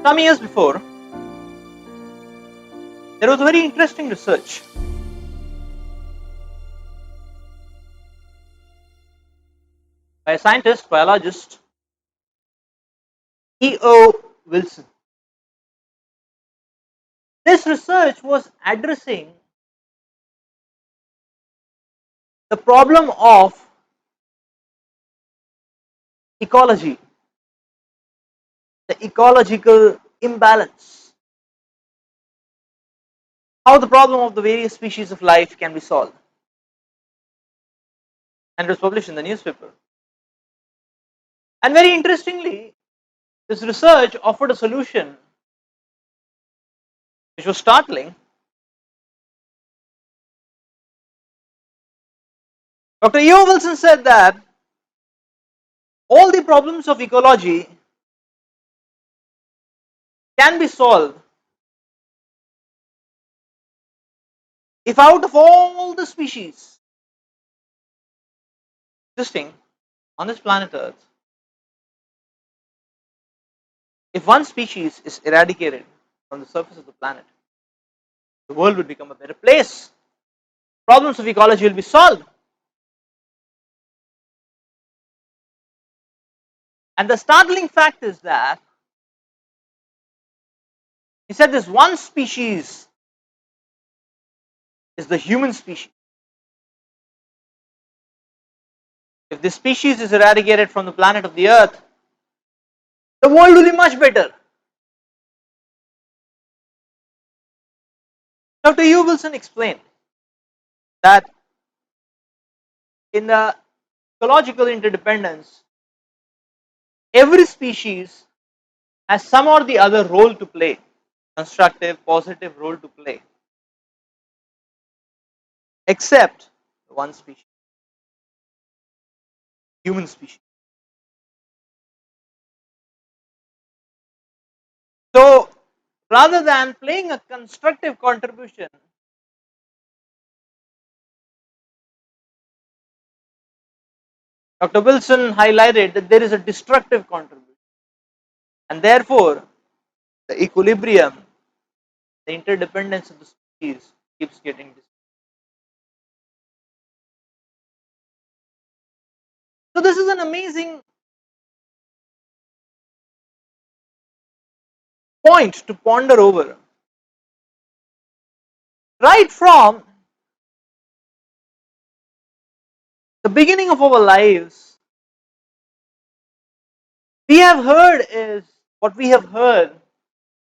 Some years before, there was a very interesting research by a scientist, biologist, E.O. Wilson. This research was addressing the problem of ecology, the ecological imbalance, how the problem of the various species of life can be solved. And it was published in the newspaper. And very interestingly, this research offered a solution which was startling. Dr. E.O. Wilson said that all the problems of ecology can be solved if out of all the species existing on this planet Earth, if one species is eradicated from the surface of the planet, the world would become a better place. Problems of ecology will be solved. And the startling fact is that he said this one species is the human species. If this species is eradicated from the planet of the Earth, the world will be much better. Dr. E.O. Wilson explained that in the ecological interdependence, every species has some or the other role to play, constructive, positive role to play, except one species, human species. So rather than playing a constructive contribution, Dr. Wilson highlighted that there is a destructive contribution, and therefore the equilibrium, the interdependence of the species keeps getting disturbed. So this is an amazing point to ponder over. Right from the beginning of our lives, we have heard is what we have heard,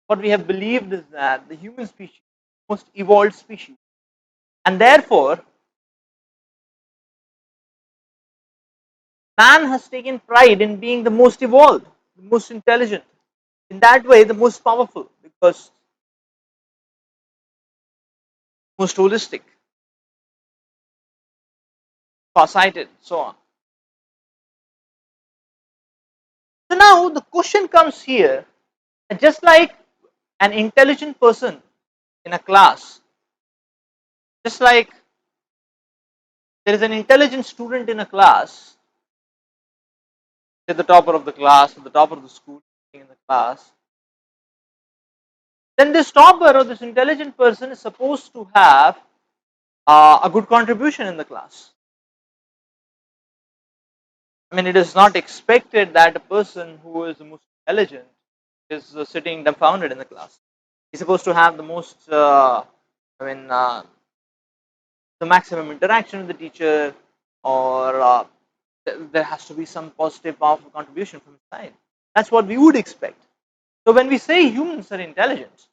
what we have believed is that the human species is the most evolved species, and therefore man has taken pride in being the most evolved, the most intelligent, in that way the most powerful, because most holistic, farsighted, so on. So now the question comes here, just like an intelligent person in a class, just like there is an intelligent student in a class, say the topper of the class, or the topper of the school in the class, then this topper or this intelligent person is supposed to have a good contribution in the class. I mean, it is not expected that a person who is the most intelligent is sitting dumbfounded in the class. He's supposed to have the most, the maximum interaction with the teacher, or there has to be some positive, powerful contribution from his side. That's what we would expect. So when we say humans are intelligent,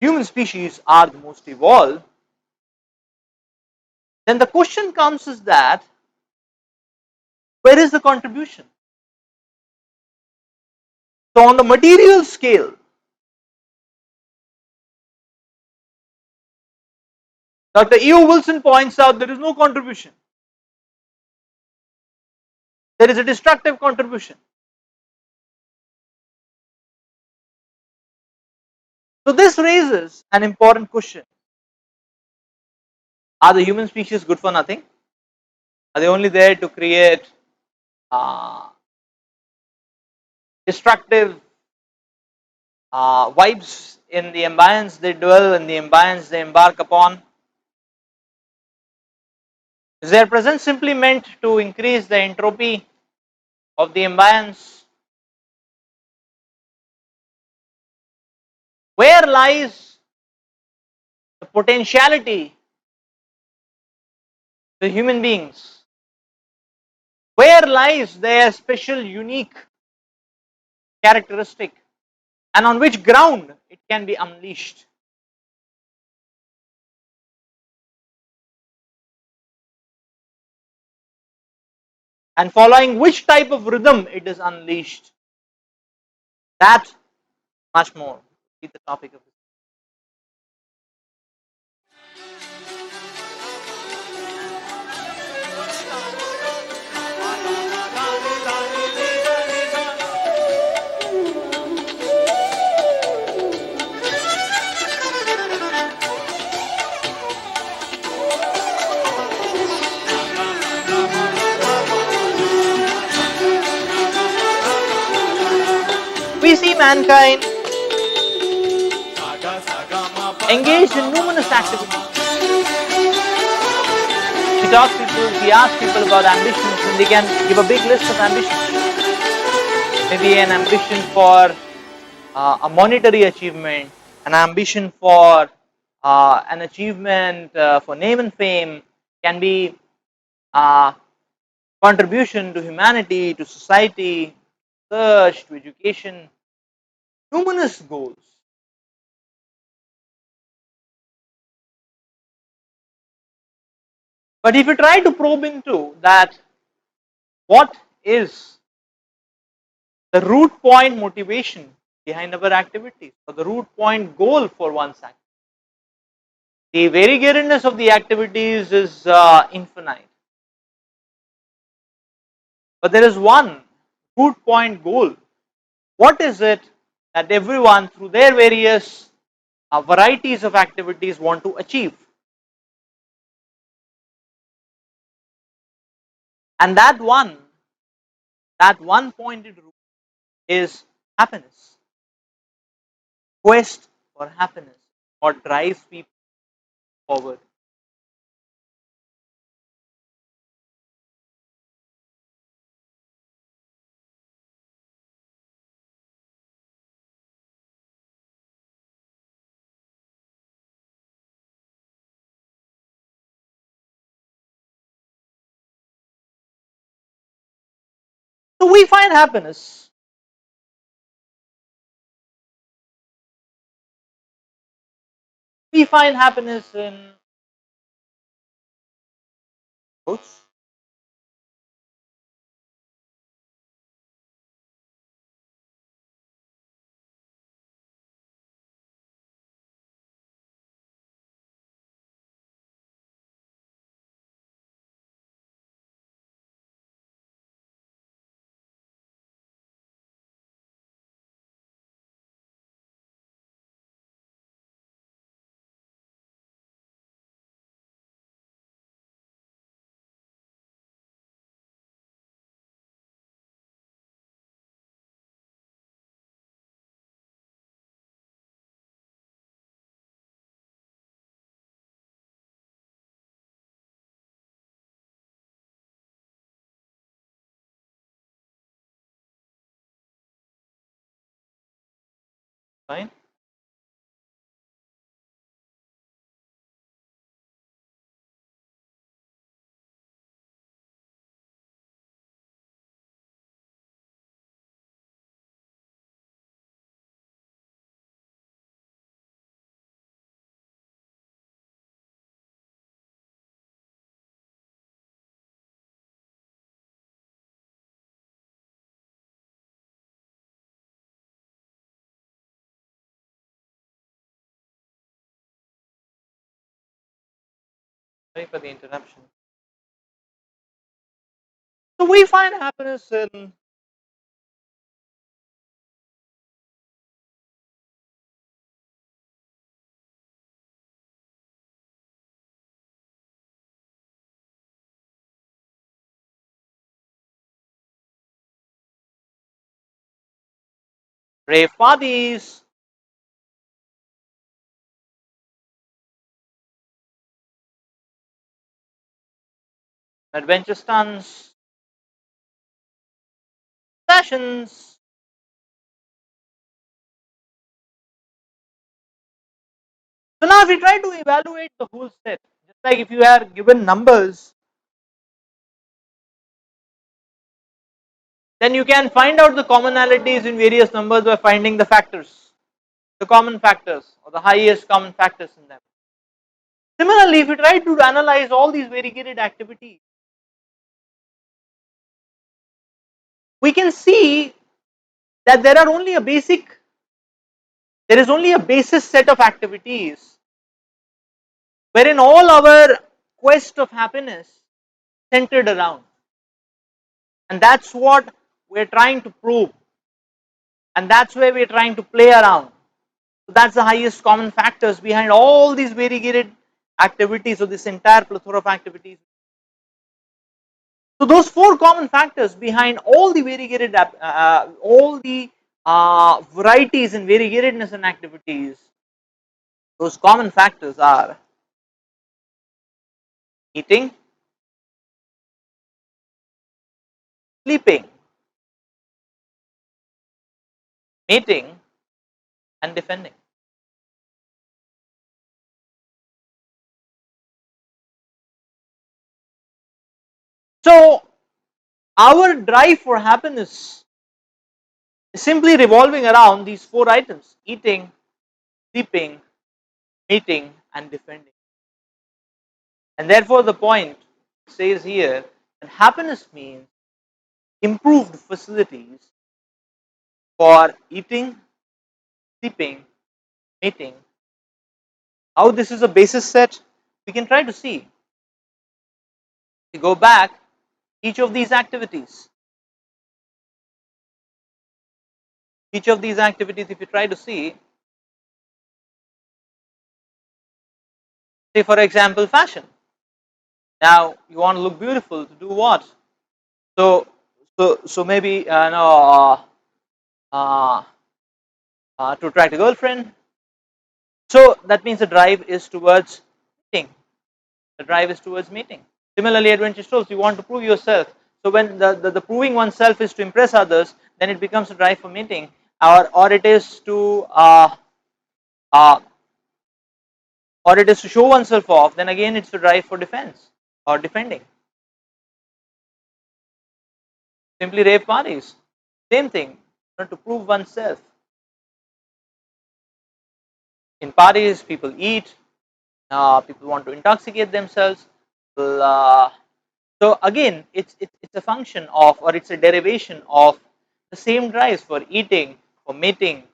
human species are the most evolved, then the question comes is that where is the contribution? So on the material scale, Dr. E.O. Wilson points out there is no contribution. There is a destructive contribution. So this raises an important question. Are the human species good for nothing? Are they only there to create destructive vibes in the ambience they dwell, in the ambience they embark upon. Is their presence simply meant to increase the entropy of the ambience? Where lies the potentiality to human beings? Where lies their special, unique characteristic? And on which ground it can be unleashed? And following which type of rhythm it is unleashed? That much more is the topic of this. We see mankind engaged in numerous activities. We talk people, we ask people about ambitions, and they can give a big list of ambitions. Maybe an ambition for a monetary achievement, an ambition for an achievement for name and fame, can be contribution to humanity, to society, research, to education, numerous goals. But if you try to probe into that, what is the root point motivation behind our activities, or the root point goal for one's activity? The variegatedness of the activities is infinite, but there is one root point goal. What is it that everyone, through their various varieties of activities, want to achieve? And that one pointed root is happiness. Quest for happiness, what drives people forward. So we find happiness. We find happiness in books. Fine. Sorry for the interruption. So we find happiness in rave parties, adventure stunts, passions. So now if we try to evaluate the whole set, just like if you are given numbers, then you can find out the commonalities in various numbers by finding the factors, the common factors or the highest common factors in them. Similarly, if we try to analyze all these variegated activities, we can see that there is only a basis set of activities wherein all our quest of happiness centered around. And that's what we're trying to prove. And that's where we're trying to play around. So that's the highest common factors behind all these variegated activities or this entire plethora of activities. So those four common factors behind all the variegated, all the varieties and variegatedness in activities, those common factors are eating, sleeping, mating, and defending. So our drive for happiness is simply revolving around these four items: eating, sleeping, mating, and defending. And therefore, the point says here that happiness means improved facilities for eating, sleeping, mating. How this is a basis set, we can try to see. We go back each of these activities. Each of these activities, if you try to see, say for example, fashion. Now you want to look beautiful to do what? So, so maybe no, uh, to attract a girlfriend. So that means the drive is towards meeting. The drive is towards meeting. Similarly, adventure shows you want to prove yourself. So when the proving oneself is to impress others, then it becomes a drive for meeting, or it is to uh, or it is to show oneself off. Then again, it's to drive for defense or defending. Simply rave parties, same thing, to prove oneself. In parties, people eat, people want to intoxicate themselves. People, so again, it's a function of, or it's a derivation of the same drives for eating, for mating,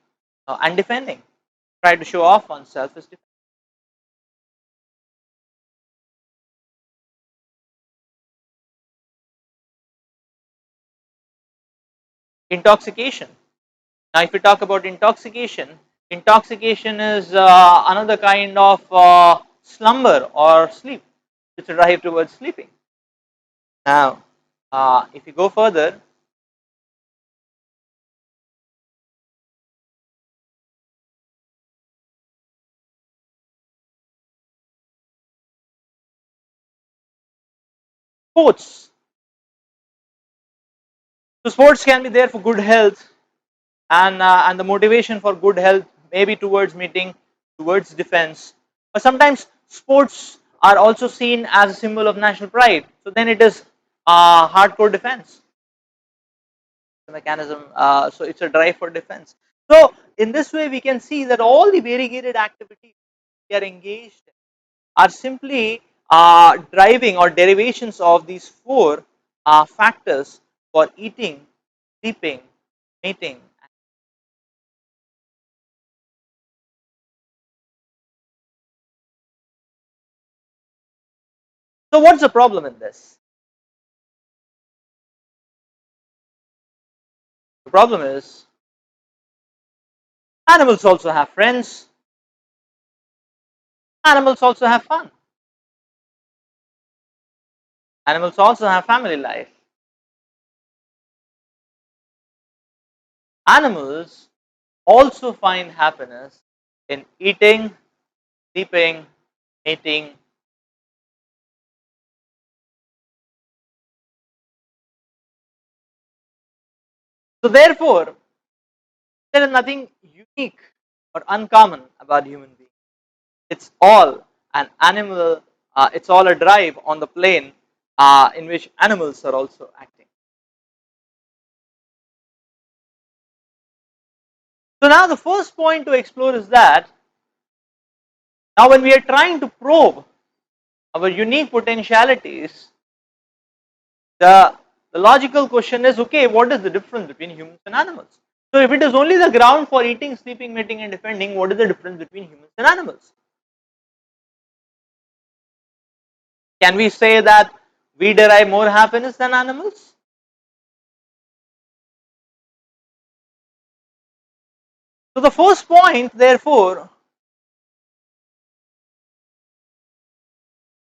and defending. Try to show off oneself is defense. Intoxication. Now, if we talk about intoxication, intoxication is another kind of slumber or sleep. It's a drive towards sleeping. Now, if you go further, sports. So, sports can be there for good health, and the motivation for good health maybe towards meeting, towards defense. But sometimes sports are also seen as a symbol of national pride. So then it is hardcore defense mechanism. So it's a drive for defense. So in this way, we can see that all the variegated activities we are engaged in are simply driving or derivations of these four factors for eating, sleeping, mating. So what's the problem in this? The problem is animals also have friends, animals also have fun, animals also have family life. Animals also find happiness in eating, sleeping, mating. So therefore, there is nothing unique or uncommon about human beings. It's all an animal, it's all a drive on the plane in which animals are also acting. So now the first point to explore is that now when we are trying to probe our unique potentialities, the, the logical question is, okay, what is the difference between humans and animals? So if it is only the ground for eating, sleeping, mating and defending, what is the difference between humans and animals? Can we say that we derive more happiness than animals? So the first point, therefore,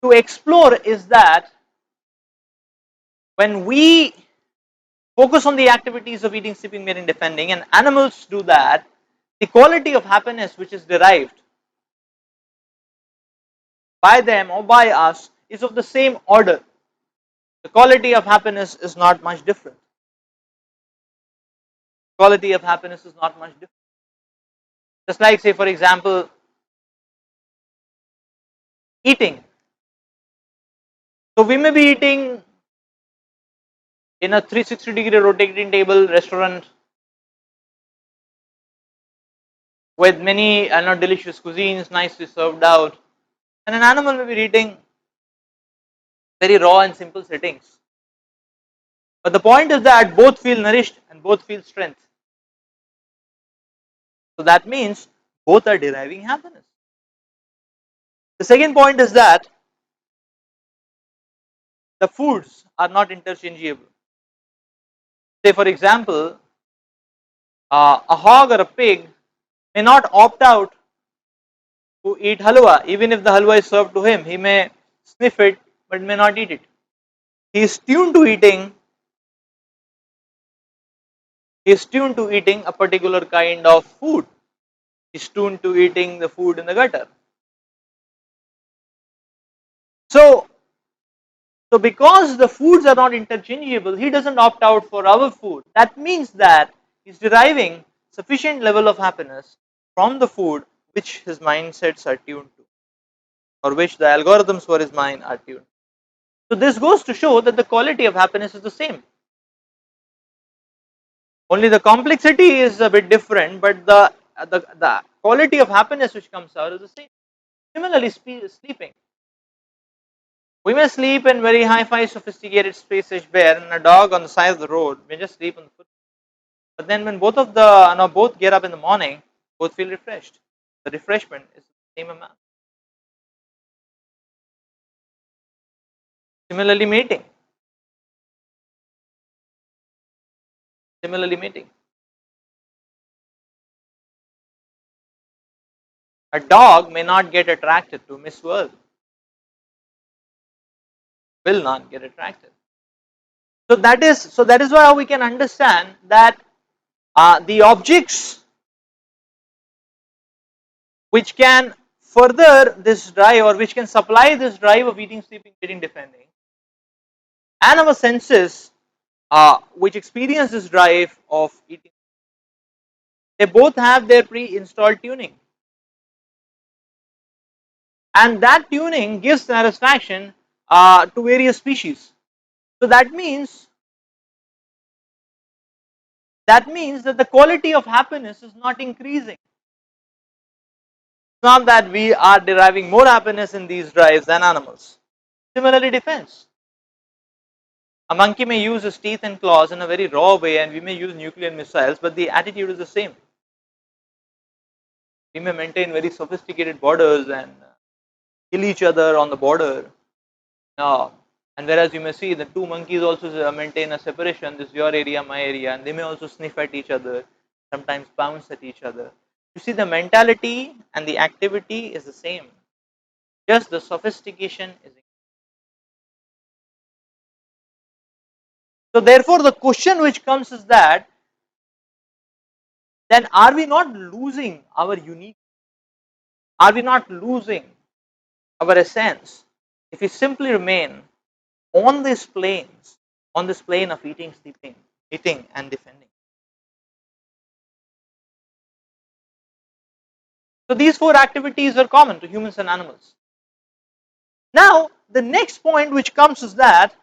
to explore is that when we focus on the activities of eating, sleeping, mating, defending, and animals do that, the quality of happiness which is derived by them or by us is of the same order. The quality of happiness is not much different. Quality of happiness is not much different. Just like, say, for example, eating. So we may be eating in a 360-degree rotating table restaurant with many delicious cuisines nicely served out, and an animal may be eating very raw and simple settings. But the point is that both feel nourished and both feel strength. So that means both are deriving happiness. The second point is that the foods are not interchangeable. Say, for example, a hog or a pig may not opt out to eat halwa, even if the halwa is served to him. He may sniff it, but may not eat it. He is tuned to eating. He is tuned to eating a particular kind of food. He is tuned to eating the food in the gutter. So, so because the foods are not interchangeable, he doesn't opt out for our food. That means that he's deriving sufficient level of happiness from the food which his mindsets are tuned to, or which the algorithms for his mind are tuned. So this goes to show that the quality of happiness is the same. Only the complexity is a bit different, but the quality of happiness which comes out is the same. Similarly, sleeping. We may sleep in very hi-fi sophisticated spaces where and a dog on the side of the road may just sleep on the foot. But then when both get up in the morning, both feel refreshed. The refreshment is the same amount. Similarly, mating. Similarly, mating. A dog may not get attracted to Miss World. Will not get attracted. So that is why we can understand that the objects which can further this drive or which can supply this drive of eating, sleeping, mating, defending, and our senses which experience this drive of eating, they both have their pre-installed tuning, and that tuning gives satisfaction to various species. So that means that the quality of happiness is not increasing. It's not that we are deriving more happiness in these drives than animals. Similarly, defense. A monkey may use his teeth and claws in a very raw way, and we may use nuclear missiles, but the attitude is the same. We may maintain very sophisticated borders and kill each other on the border. Uh, and whereas you may see the two monkeys also maintain a separation, this is your area, my area, and they may also sniff at each other, sometimes bounce at each other. You see, the mentality and the activity is the same, just the sophistication is. So, therefore, the question which comes is that then are we not losing our unique? Are we not losing our essence if we simply remain on these planes, on this plane of eating, sleeping, eating, and defending? So these four activities are common to humans and animals. Now, the next point which comes is that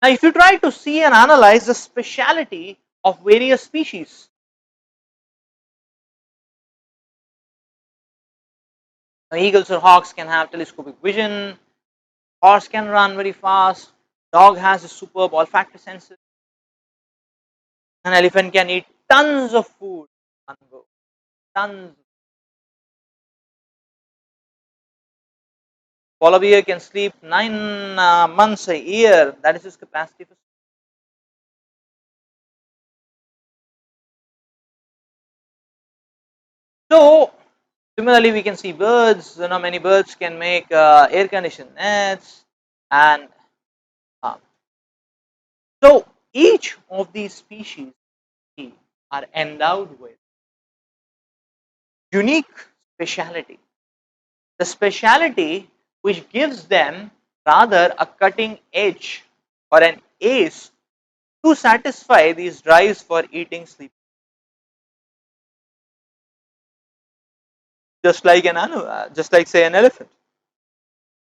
now if you try to see and analyze the speciality of various species, now, eagles or hawks can have telescopic vision, horse can run very fast, dog has a superb olfactory senses, an elephant can eat tons of food on go, tons. Polar bear can sleep 9 months a year. That is his capacity for. So similarly, we can see birds. Many birds can make air-conditioned nets, and um, so each of these species are endowed with unique speciality. The speciality which gives them rather a cutting edge or an ace to satisfy these drives for eating, sleep. Just like an animal, just like say an elephant.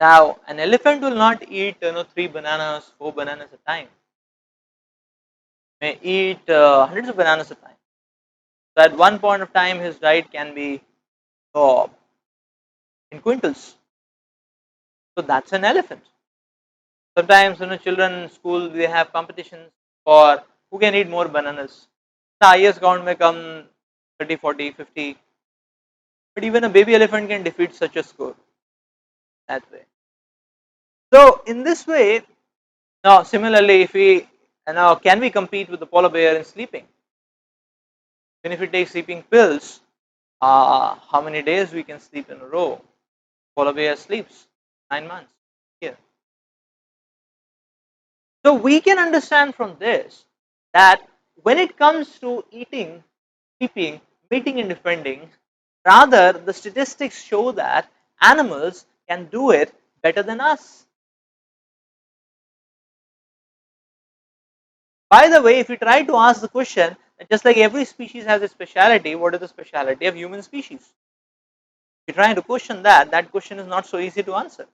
Now, an elephant will not eat 3 bananas, 4 bananas a time. May eat hundreds of bananas a time. So at one point of time, his diet can be uh, in quintals. So that's an elephant. Sometimes children in school they have competitions for who can eat more bananas. The highest count may come 30, 40, 50. But even a baby elephant can defeat such a score that way. So in this way, now similarly, if we now can we compete with the polar bear in sleeping? Even if we take sleeping pills, how many days we can sleep in a row? Polar bear sleeps 9 months here. So we can understand from this that when it comes to eating, sleeping, mating and defending, rather the statistics show that animals can do it better than us. By the way, if we try to ask the question, just like every species has a speciality, what is the speciality of human species? If you're trying to question that, that question is not so easy to answer.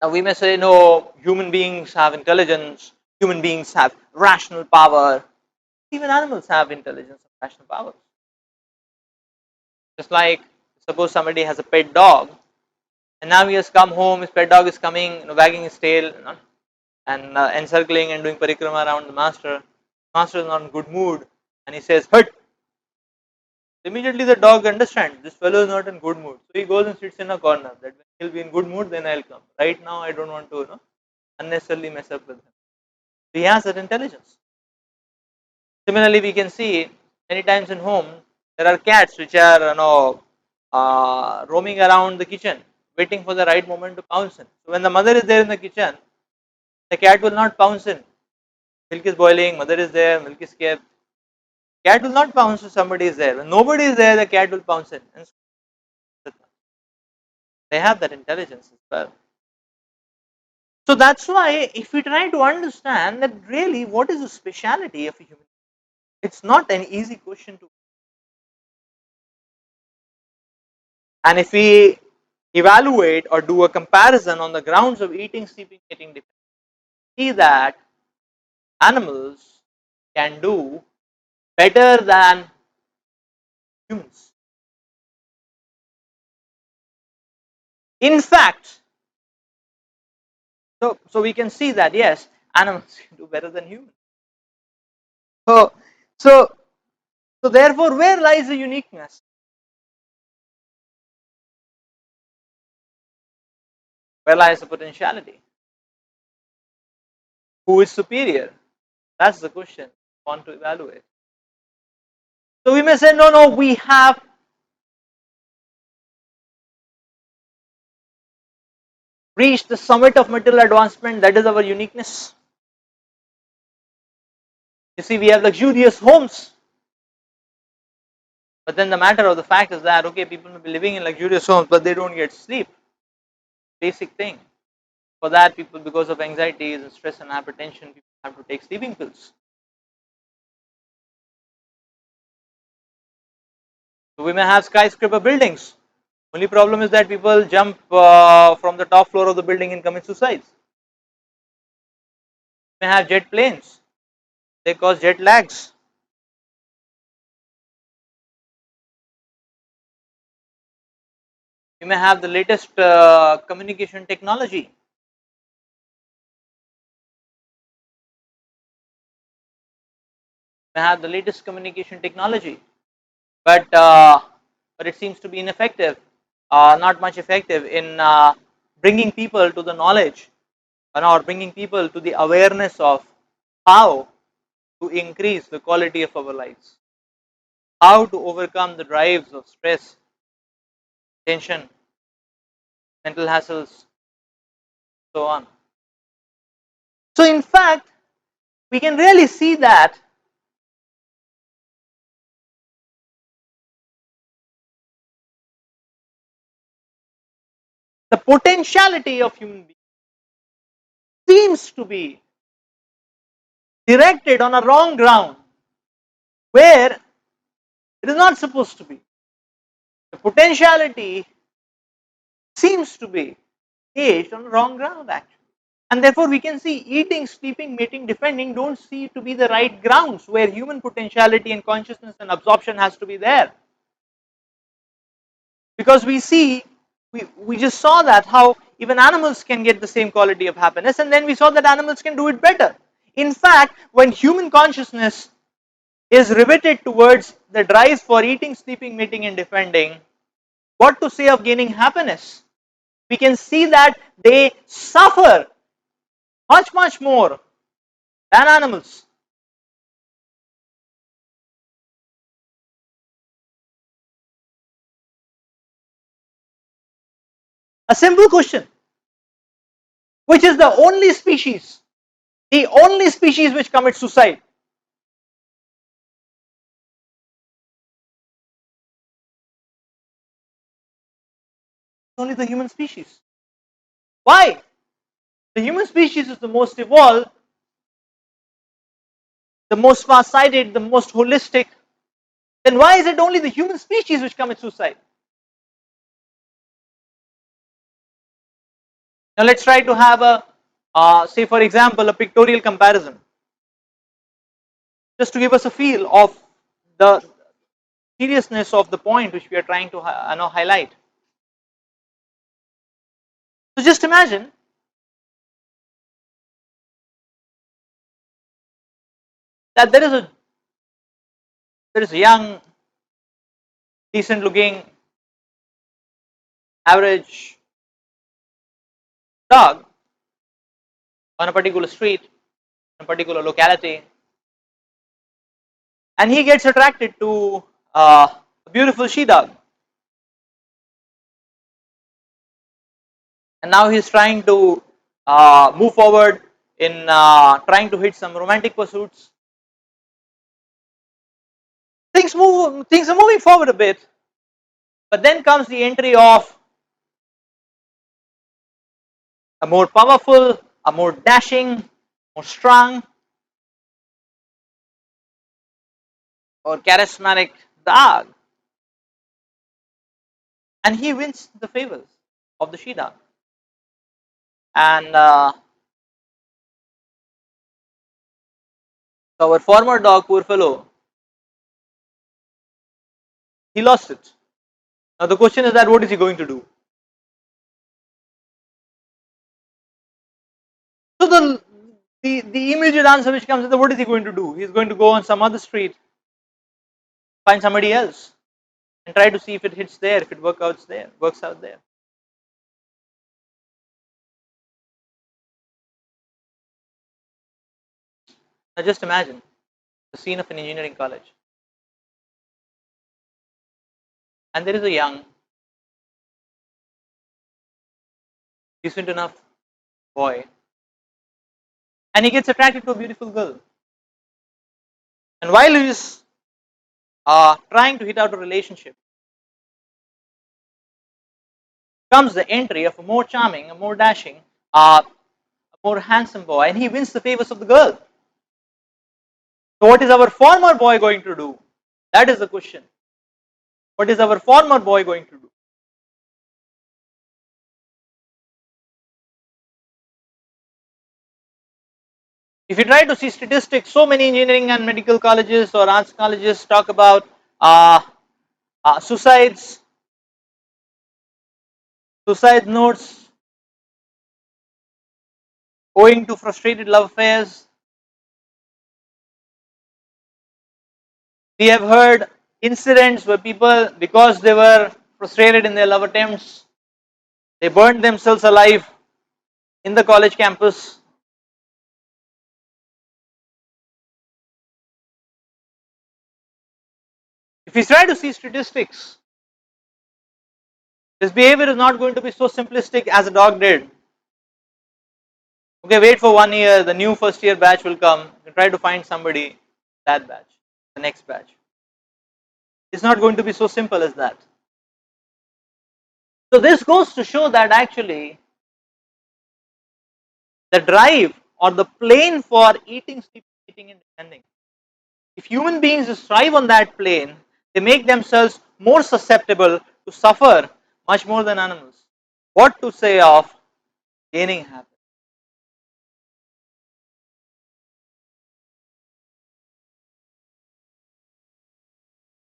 Now we may say, no, human beings have intelligence, human beings have rational power. Even animals have intelligence and rational powers. Just like suppose somebody has a pet dog, and now he has come home, his pet dog is coming, wagging his tail, and encircling and doing parikrama around the master. Master is not in good mood, and he says, "Hut." Immediately the dog understands this fellow is not in good mood, so he goes and sits in a corner. That when he'll be in good mood, then I'll come. Right now, I don't want to, unnecessarily mess up with him. He has that intelligence. Similarly, we can see many times in home there are cats which are roaming around the kitchen, waiting for the right moment to pounce in. So when the mother is there in the kitchen, the cat will not pounce in. Milk is boiling, mother is there, milk is kept. Cat will not pounce if somebody is there. When nobody is there, the cat will pounce in. And they have that intelligence as well. So that's why if we try to understand that really what is the speciality of a human, it's not an easy question to. And if we evaluate or do a comparison on the grounds of eating, sleeping, eating, see that animals can do better than humans. In fact, so we can see that yes, animals can do better than humans. So so so therefore, where lies the uniqueness? Where lies the potentiality? Who is superior? That's the question we want to evaluate. So we may say, no, no, we have reached the summit of material advancement. That is our uniqueness. You see, we have luxurious homes. But then the matter of the fact is that, okay, people may be living in luxurious homes, but they don't get sleep. Basic thing. For that, people, because of anxieties and stress and hypertension, people have to take sleeping pills. So we may have skyscraper buildings. Only problem is that people jump from the top floor of the building and commit suicides. We may have jet planes. They cause jet lags. You may have the latest communication technology. You may have the latest communication technology, but it seems to be ineffective, not much effective in bringing people to the knowledge, or bringing people to the awareness of how to increase the quality of our lives, how to overcome the drives of stress, tension, mental hassles, so on. So, in fact, we can really see that the potentiality of human beings seems to be directed on a wrong ground where it is not supposed to be. The potentiality seems to be engaged on the wrong ground actually. And therefore, we can see eating, sleeping, mating, defending don't seem to be the right grounds where human potentiality and consciousness and absorption has to be there. Because we see, we just saw that how even animals can get the same quality of happiness, and then we saw that animals can do it better. In fact, when human consciousness is riveted towards the drive for eating, sleeping, mating, and defending, what to say of gaining happiness? We can see that they suffer much, much more than animals. A simple question: which is the only species which commits suicide? Only the human species. Why? The human species is the most evolved, the most far-sighted, the most holistic. Then why is it only the human species which commits suicide? Now let's try to have a, say for example, a pictorial comparison, just to give us a feel of the seriousness of the point which we are trying to highlight. So just imagine that there is a young, decent-looking, average dog on a particular street, in a particular locality, and he gets attracted to a beautiful she dog, and now he's trying to move forward in trying to hit some romantic pursuits. Things are moving forward a bit, but then comes the entry of a more powerful, a more dashing, more strong, or charismatic dog, and he wins the favors of the she dog. And our former dog, poor fellow, he lost it. Now the question is that what is he going to do? So the immediate answer which comes is that what is he going to do? He's going to go on some other street, find somebody else, and try to see if it hits there, if it works out there. Now just imagine the scene of an engineering college, and there is a young, decent enough boy, and he gets attracted to a beautiful girl. And while he is trying to hit out a relationship, comes the entry of a more charming, a more dashing, a more handsome boy, and he wins the favors of the girl. So what is our former boy going to do? That is the question. What is our former boy going to do? If you try to see statistics, so many engineering and medical colleges or arts colleges talk about uh, suicides, suicide notes owing to frustrated love affairs. We have heard incidents where people, because they were frustrated in their love attempts, they burned themselves alive in the college campus. If you try to see statistics, this behavior is not going to be so simplistic as a dog did. Okay, wait for 1 year, the new first year batch will come, and try to find somebody, that batch, the next batch. It's not going to be so simple as that. So this goes to show that actually the drive or the plane for eating, sleeping, eating and defending. If human beings strive on that plane, they make themselves more susceptible to suffer much more than animals. What to say of gaining happiness?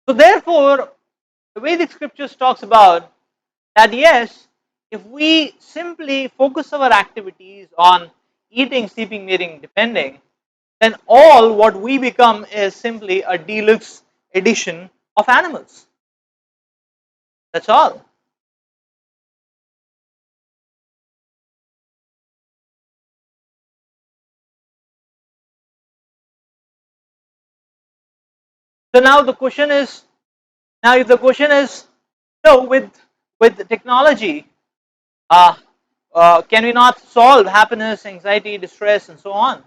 So therefore, the Vedic scriptures talks about that yes, if we simply focus our activities on eating, sleeping, mating, defending, then all what we become is simply a deluxe edition of animals. That's all. So now the question is, now if the question is, no, with technology, uh, can we not solve happiness, anxiety, distress, and so on?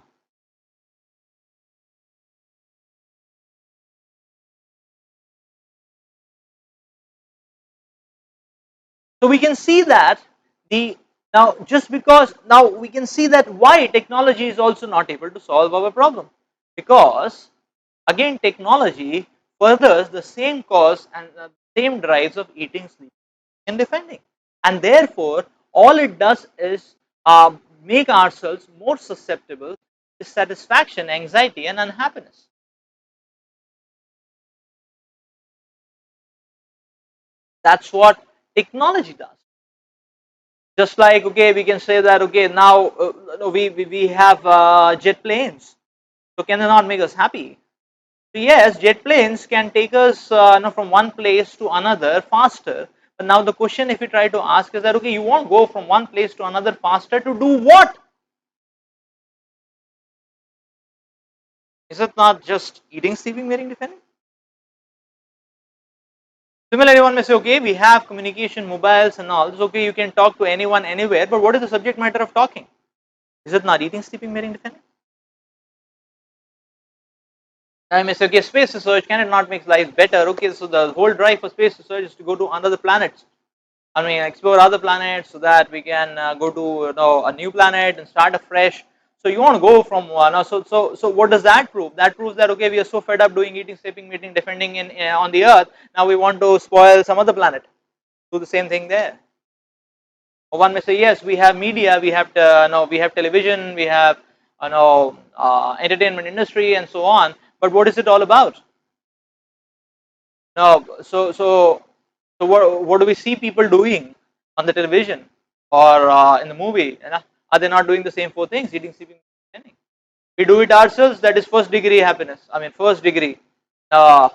So we can see that the now just because now we can see that why technology is also not able to solve our problem, because again technology furthers the same cause and same drives of eating, sleeping, and defending, and therefore all it does is make ourselves more susceptible to dissatisfaction, anxiety, and unhappiness. That's what technology does. Just like okay, we can say that okay now no, we have jet planes, so can they not make us happy? So yes, jet planes can take us from one place to another faster. But now the question, if you try to ask, is that okay? You won't go from one place to another faster to do what? Is it not just eating, sleeping, wearing, defending? Similarly, one may say, okay, we have communication, mobiles, and all. It's okay, you can talk to anyone, anywhere. But what is the subject matter of talking? Is it not eating, sleeping, wearing, defending? I may say, okay, space research, can it not make life better? Okay, so the whole drive for space research is to go to another planets. I mean, explore other planets so that we can go to a new planet and start afresh. So you want to go from one. So what does that prove? That proves that okay, we are so fed up doing eating, sleeping, meeting, defending in on the Earth. Now we want to spoil some other planet. Do the same thing there. Or one may say, yes, we have media, we have no, we have television, we have entertainment industry, and so on. But what is it all about? No, so what do we see people doing on the television or in the movie? Are they not doing the same four things? Eating, sleeping, spending. We do it ourselves. That is first degree happiness. I mean, first degree. Uh,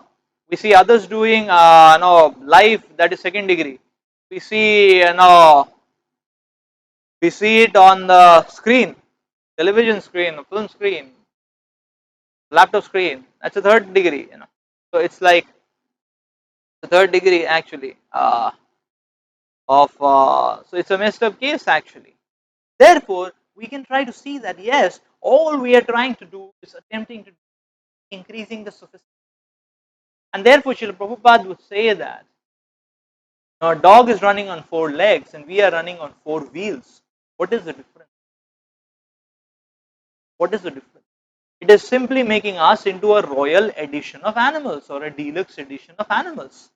we see others doing no life. That is second degree. We see we see it on the screen, television screen, film screen, laptop screen. That's a third degree. So it's like the third degree actually. Of so it's a messed up case actually. Therefore, we can try to see that yes, all we are trying to do is attempting to increasing the sophistication. And therefore, Srila Prabhupada would say that now a dog is running on four legs and we are running on four wheels. What is the difference? What is the difference? It is simply making us into a royal edition of animals or a deluxe edition of animals.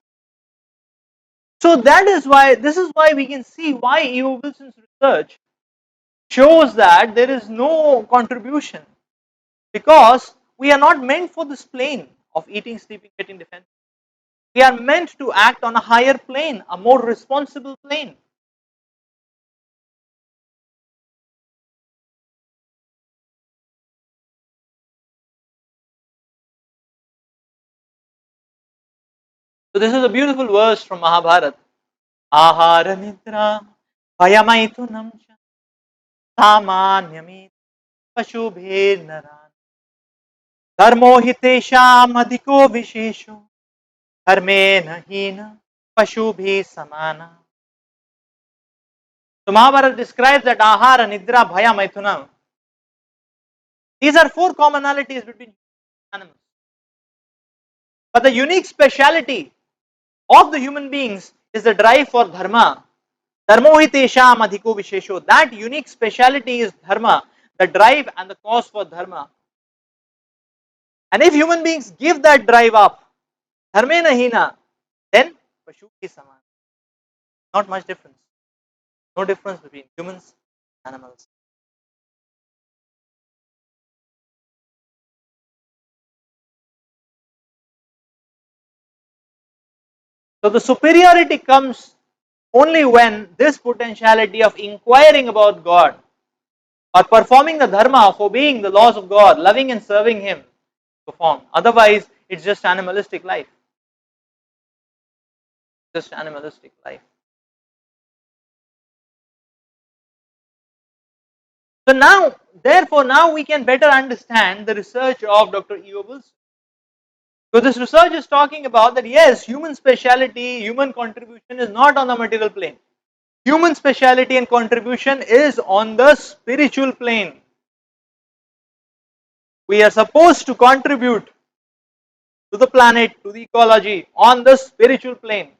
So that is why, this is why we can see why E.O. Wilson's research shows that there is no contribution, because we are not meant for this plane of eating, sleeping, getting defense. We are meant to act on a higher plane, a more responsible plane. So this is a beautiful verse from Mahabharata. Ahara nidra bhayamaitunam cha samanyami pashubhe naran dharmo hitesham adhiko vishesho dharme nahina pashubhe samana. So Mahabharata describes that ahara, nidra, bhaya, maithunam. These are four commonalities between animals. But the unique speciality of the human beings is the drive for dharma. Dharmo hi tesham adhiko vishesho. That unique speciality is dharma, the drive and the cause for dharma. And if human beings give that drive up, dharme nahina, then pashu ki saman. Not much difference. No difference between humans and animals. So the superiority comes only when this potentiality of inquiring about God or performing the dharma of obeying the laws of God, loving and serving Him, performed. Otherwise, it's just animalistic life. Just animalistic life. So now, therefore, now we can better understand the research of Dr. E.O. Wilson. So this research is talking about that yes, human speciality, human contribution is not on the material plane. Human speciality and contribution is on the spiritual plane. We are supposed to contribute to the planet, to the ecology on the spiritual plane.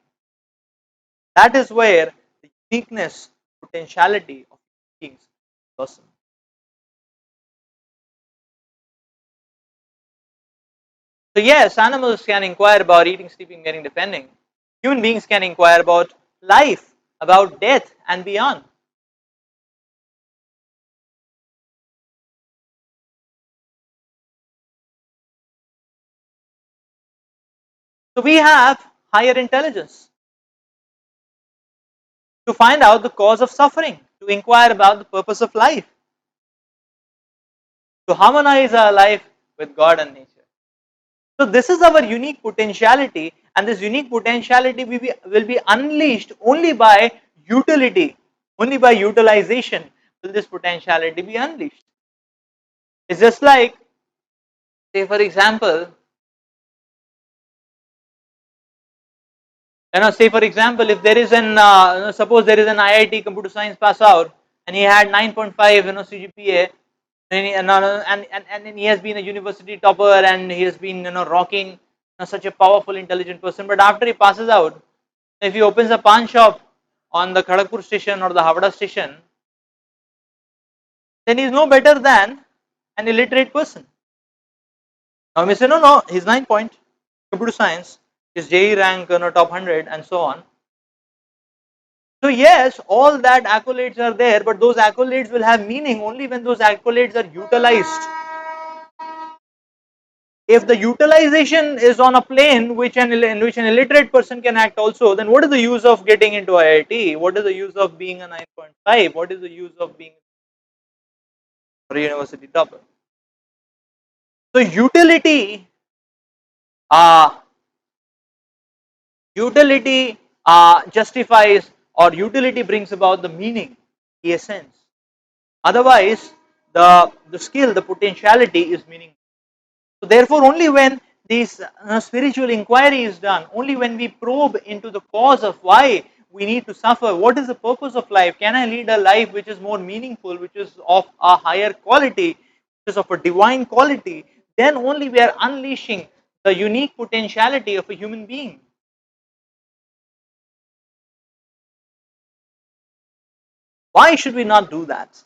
That is where the uniqueness, potentiality of beings person. So yes, animals can inquire about eating, sleeping, getting, depending. Human beings can inquire about life, about death and beyond. So we have higher intelligence to find out the cause of suffering, to inquire about the purpose of life, to harmonize our life with God and nature. So this is our unique potentiality, and this unique potentiality will be unleashed only by utility, only by utilization will this potentiality be unleashed. It's just like, say for example, say for example, if there is an suppose there is an IIT computer science pass out, and he had 9.5 CGPA, and he has been a university topper, and he has been rocking such a powerful intelligent person. But after he passes out, if he opens a pawn shop on the Kharagpur station or the Havada station, then he is no better than an illiterate person. Now we say no, he's 9 point computer science, his JE rank top 100 and so on. So yes, all that accolades are there, but those accolades will have meaning only when those accolades are utilized. If the utilization is on a plane in which an illiterate person can act also, then what is the use of getting into IIT? What is the use of being a 9.5? What is the use of being a university topper? So uh, utility justifies, or utility brings about the meaning, the essence. Otherwise, the skill, the potentiality is meaningless. So therefore, only when this spiritual inquiry is done, only when we probe into the cause of why we need to suffer, what is the purpose of life? Can I lead a life which is more meaningful, which is of a higher quality, which is of a divine quality? Then only we are unleashing the unique potentiality of a human being. Why should we not do that?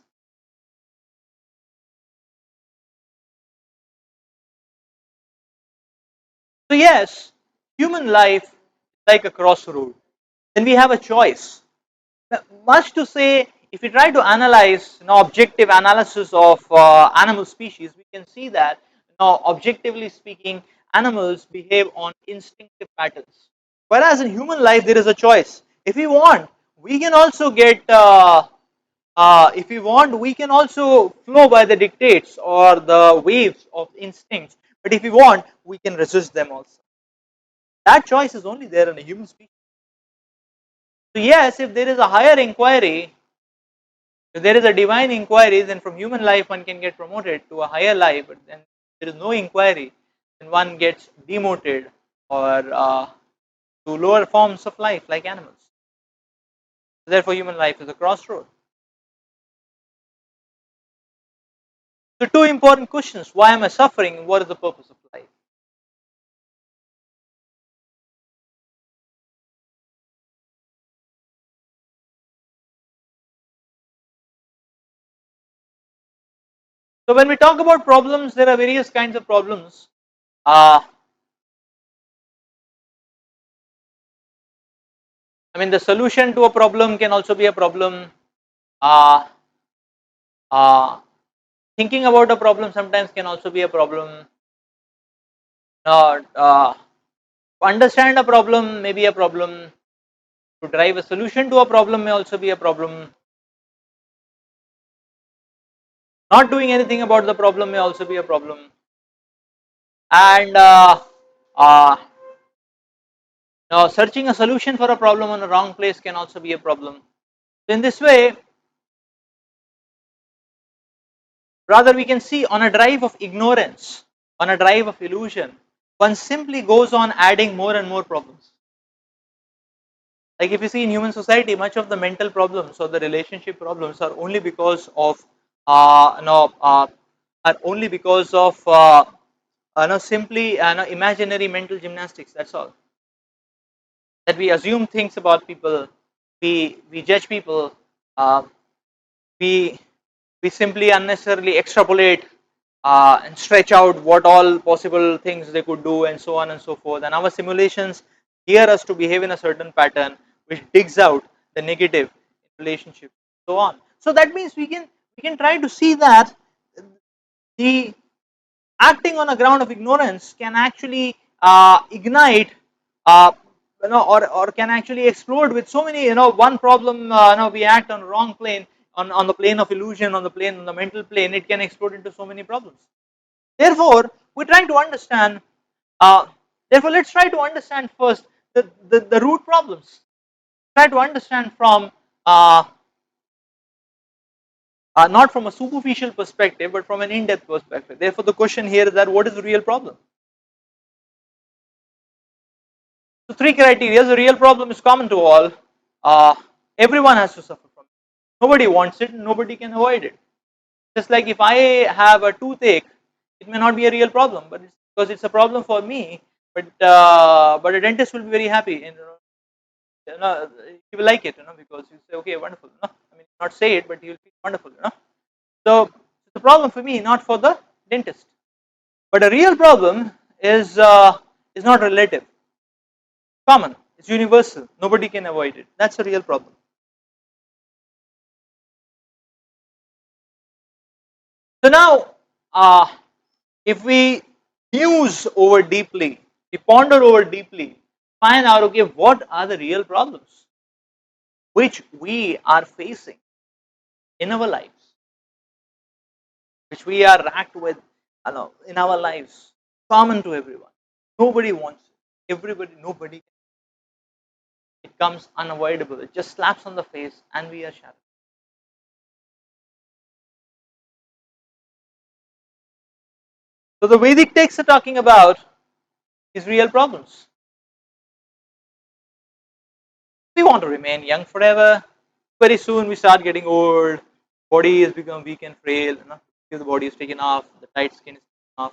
So yes, human life is like a crossroad. Then we have a choice. Much to say, if we try to analyze, objective analysis of animal species, we can see that, objectively speaking, animals behave on instinctive patterns. Whereas in human life, there is a choice. If we want, we can also get. If we want, we can also flow by the dictates or the waves of instincts. But if we want, we can resist them also. That choice is only there in a human species. So yes, if there is a higher inquiry, if there is a divine inquiry, then from human life one can get promoted to a higher life. But then there is no inquiry, then one gets demoted or to lower forms of life like animals. Therefore, human life is a crossroad. So, two important questions: why am I suffering, and what is the purpose of life? So, when we talk about problems, there are various kinds of problems. Uh, I mean, the solution to a problem can also be a problem. Uh, uh, Thinking about a problem sometimes can also be a problem. To understand a problem may be a problem. To drive a solution to a problem may also be a problem. Not doing anything about the problem may also be a problem. And uh, now searching a solution for a problem on the wrong place can also be a problem. So in this way, rather we can see on a drive of ignorance, on a drive of illusion, one simply goes on adding more and more problems. Like if you see in human society, much of the mental problems or the relationship problems are only because of no are only because of no simply no imaginary mental gymnastics. That's all. That we assume things about people, we judge people, uh, we we simply unnecessarily extrapolate and stretch out what all possible things they could do and so on and so forth, and our simulations gear us to behave in a certain pattern which digs out the negative in relationship, so on. So that means we can try to see that the acting on a ground of ignorance can actually ignite or can actually explode with so many, one problem, we act on the wrong plane, on the plane of illusion, on the mental plane, it can explode into so many problems. Therefore, we're trying to understand, uh, therefore let's try to understand first the root problems. Try to understand from uh, not from a superficial perspective but from an in-depth perspective. Therefore, the question here is that what is the real problem? So three criteria. The real problem is common to all. Uh, Everyone has to suffer from it. Nobody wants it. Nobody can avoid it. Just like if I have a toothache, it may not be a real problem, but it's because it's a problem for me. But a dentist will be very happy, and he will like it, because you say, okay, wonderful. I mean, not say it, but he will feel wonderful. So it's a problem for me, not for the dentist. But a real problem is not relative. Common. It's universal. Nobody can avoid it. That's a real problem. So now, uh, if we muse over deeply, we ponder over deeply, find out, okay, what are the real problems which we are facing in our lives, which we are racked with, in our lives, common to everyone. Nobody wants it. Everybody, nobody. It comes unavoidable. It just slaps on the face, and we are shattered. So the Vedic texts are talking about is real problems. We want to remain young forever. Very soon we start getting old. Body has become weak and frail. If the body is taken off, the tight skin is taken off.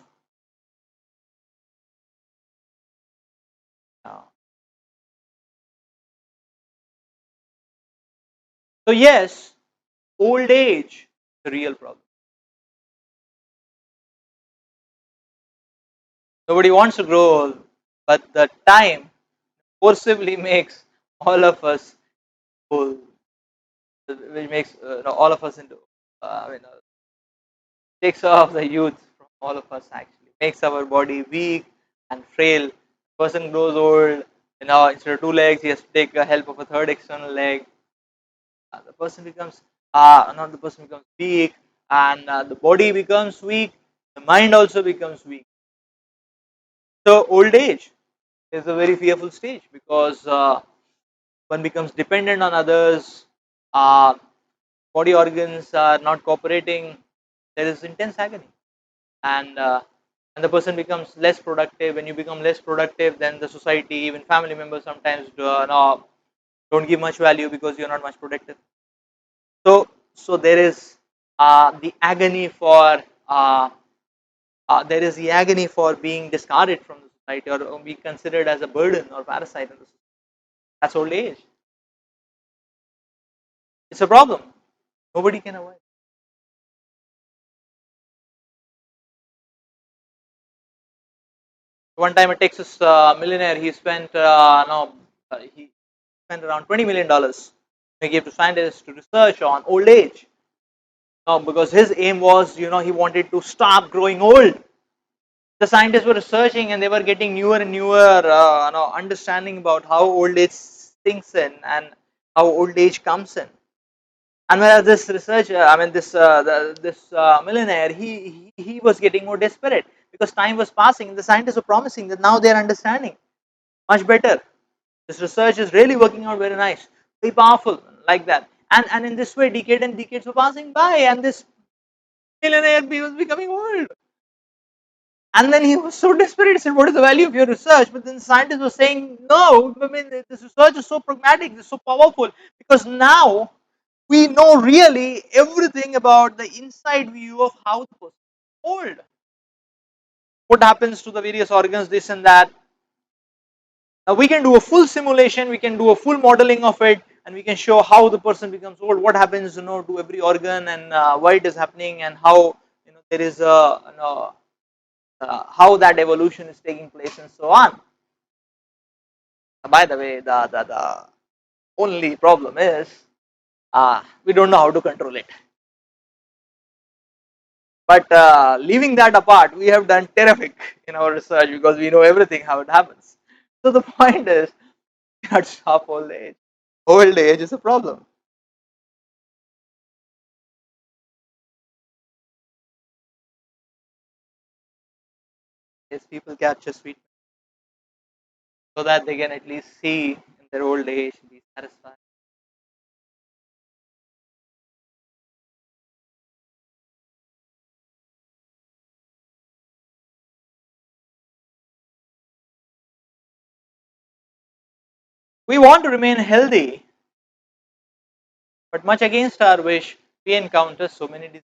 Uh, so yes, old age is a real problem. Nobody wants to grow old. but the time forcibly makes all of us old, which makes all of us into, takes off the youth from all of us actually, makes our body weak and frail. Person grows old, instead of two legs, he has to take the help of a third external leg. The person becomes, not the person becomes weak, and the body becomes weak, the mind also becomes weak. So, old age is a very fearful stage because one becomes dependent on others, uh, body organs are not cooperating, there is intense agony. And and the person becomes less productive. When you become less productive, then the society, even family members sometimes no, don't give much value because you're not much productive. So there is the agony for there is the agony for being discarded from the society or be considered as a burden or parasite in the society. That's old age. It's a problem. Nobody can avoid. One time, a Texas millionaire, he spent around $20 million. He gave to scientists to research on old age. Because his aim was, he wanted to stop growing old. The scientists were researching and they were getting newer and newer, understanding about how old age sinks in and how old age comes in. And whereas this research, this millionaire, he was getting more desperate because time was passing. The scientists were promising that now they are understanding much better. This research is really working out very nice, very powerful, like that. And in this way, decade and decades were passing by, and this millionaire was becoming old. And then he was so desperate, he said, "What is the value of your research?" But then the scientists were saying, "No, I mean, this research is so pragmatic, it's so powerful, because now we know really everything about the inside view of how the person is old. What happens to the various organs, this and that. Now we can do a full simulation, we can do a full modeling of it, and we can show how the person becomes old, what happens, to every organ, and why it is happening, and how there is a how that evolution is taking place, and so on. By the way, the only problem is we don't know how to control it. But leaving that apart, we have done terrific in our research because we know everything how it happens. So the point is, we cannot stop old age. Old age is a problem. Yes, people capture sweet so that they can at least see in their old age be satisfied. We want to remain healthy, but much against our wish, we encounter so many diseases.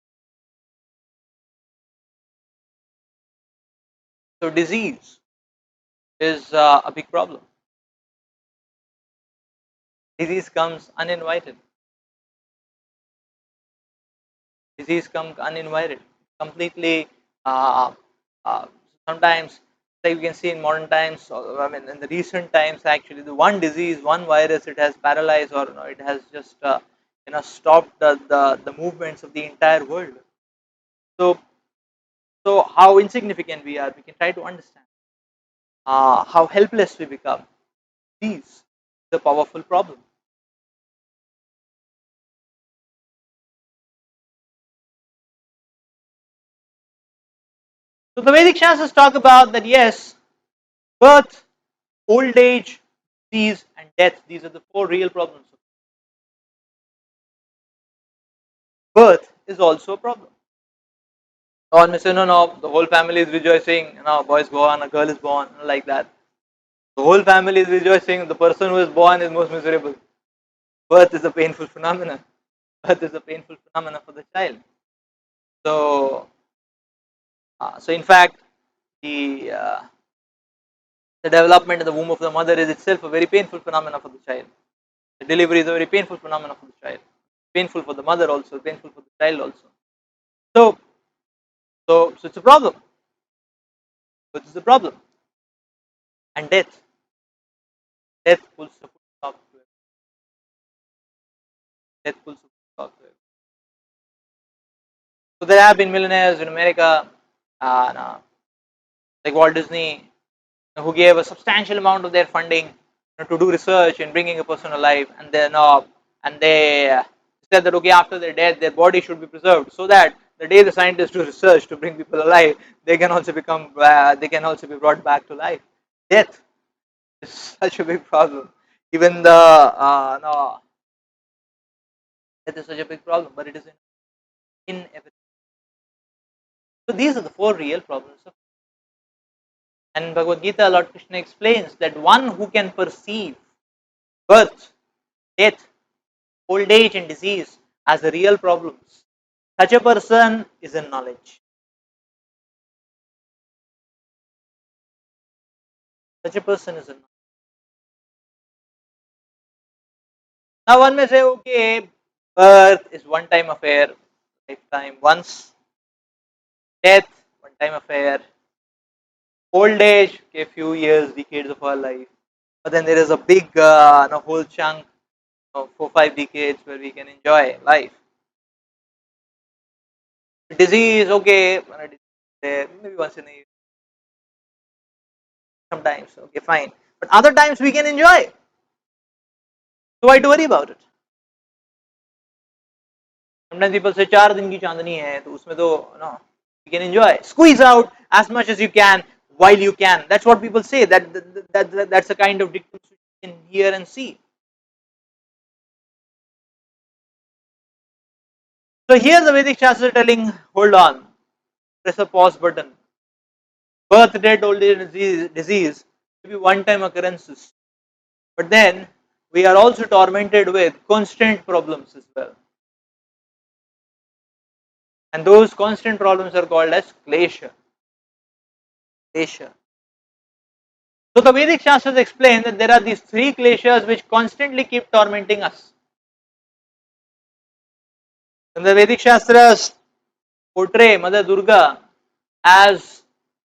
So disease is a big problem. Disease comes uninvited. Disease comes uninvited. Completely. Uh, uh, Sometimes, like we can see in modern times, or, I mean, in the recent times, actually, the one disease, one virus, it has paralyzed, or it has just stopped the movements of the entire world. So, so how insignificant we are, we can try to understand how helpless we become. These is a powerful problem. So the Vedic Shastras talk about that, yes, birth, old age, disease, and death. These are the four real problems. Birth is also a problem. Or may say, no, no, the whole family is rejoicing, boy is born, a girl is born, like that. The whole family is rejoicing, the person who is born is most miserable. Birth is a painful phenomenon. Birth is a painful phenomenon for the child. So, so in fact, the uh, the development in the womb of the mother is itself a very painful phenomenon for the child. The delivery is a very painful phenomenon for the child. Painful for the mother also, painful for the child also. So, so it's a problem. Which is a problem. and death. Death pulls the full stop to it. Death pulls the full stop to it. So there have been millionaires in America, no, like Walt Disney, who gave a substantial amount of their funding to do research in bringing a person alive, and they said that okay, after their death, their body should be preserved so that the day the scientists do research to bring people alive, they can also be brought back to life. Death is such a big problem. Even the no, death is such a big problem, but it is inevitable. So these are the four real problems. And in Bhagavad Gita, Lord Krishna explains that one who can perceive birth, death, old age, and disease as the real problems, such a person is in knowledge. Such a person is in knowledge. Now one may say, okay, birth is one time affair, lifetime once, death, one time affair, old age, okay, few years, decades of our life. But then there is a big whole chunk of 4-5 decades where we can enjoy life. Disease, okay, when a disease is there, maybe once in a year, sometimes, okay, fine. But other times we can enjoy. So why to worry about it? Sometimes people say 4 दिन की चांदनी है तो उसमें तो no, you can enjoy, squeeze out as much as you can while you can. That's what people say. That's the kind of dictum you can hear and see. So here the Vedic Shastra telling, hold on, press a pause button. Birth, death, old age, disease will be one-time occurrences, but then we are also tormented with constant problems as well. And those constant problems are called as klesha. Klesha. So the Vedic Shastras explain that there are these three kleshas which constantly keep tormenting us. And the Vedic Shastras portray Mother Durga as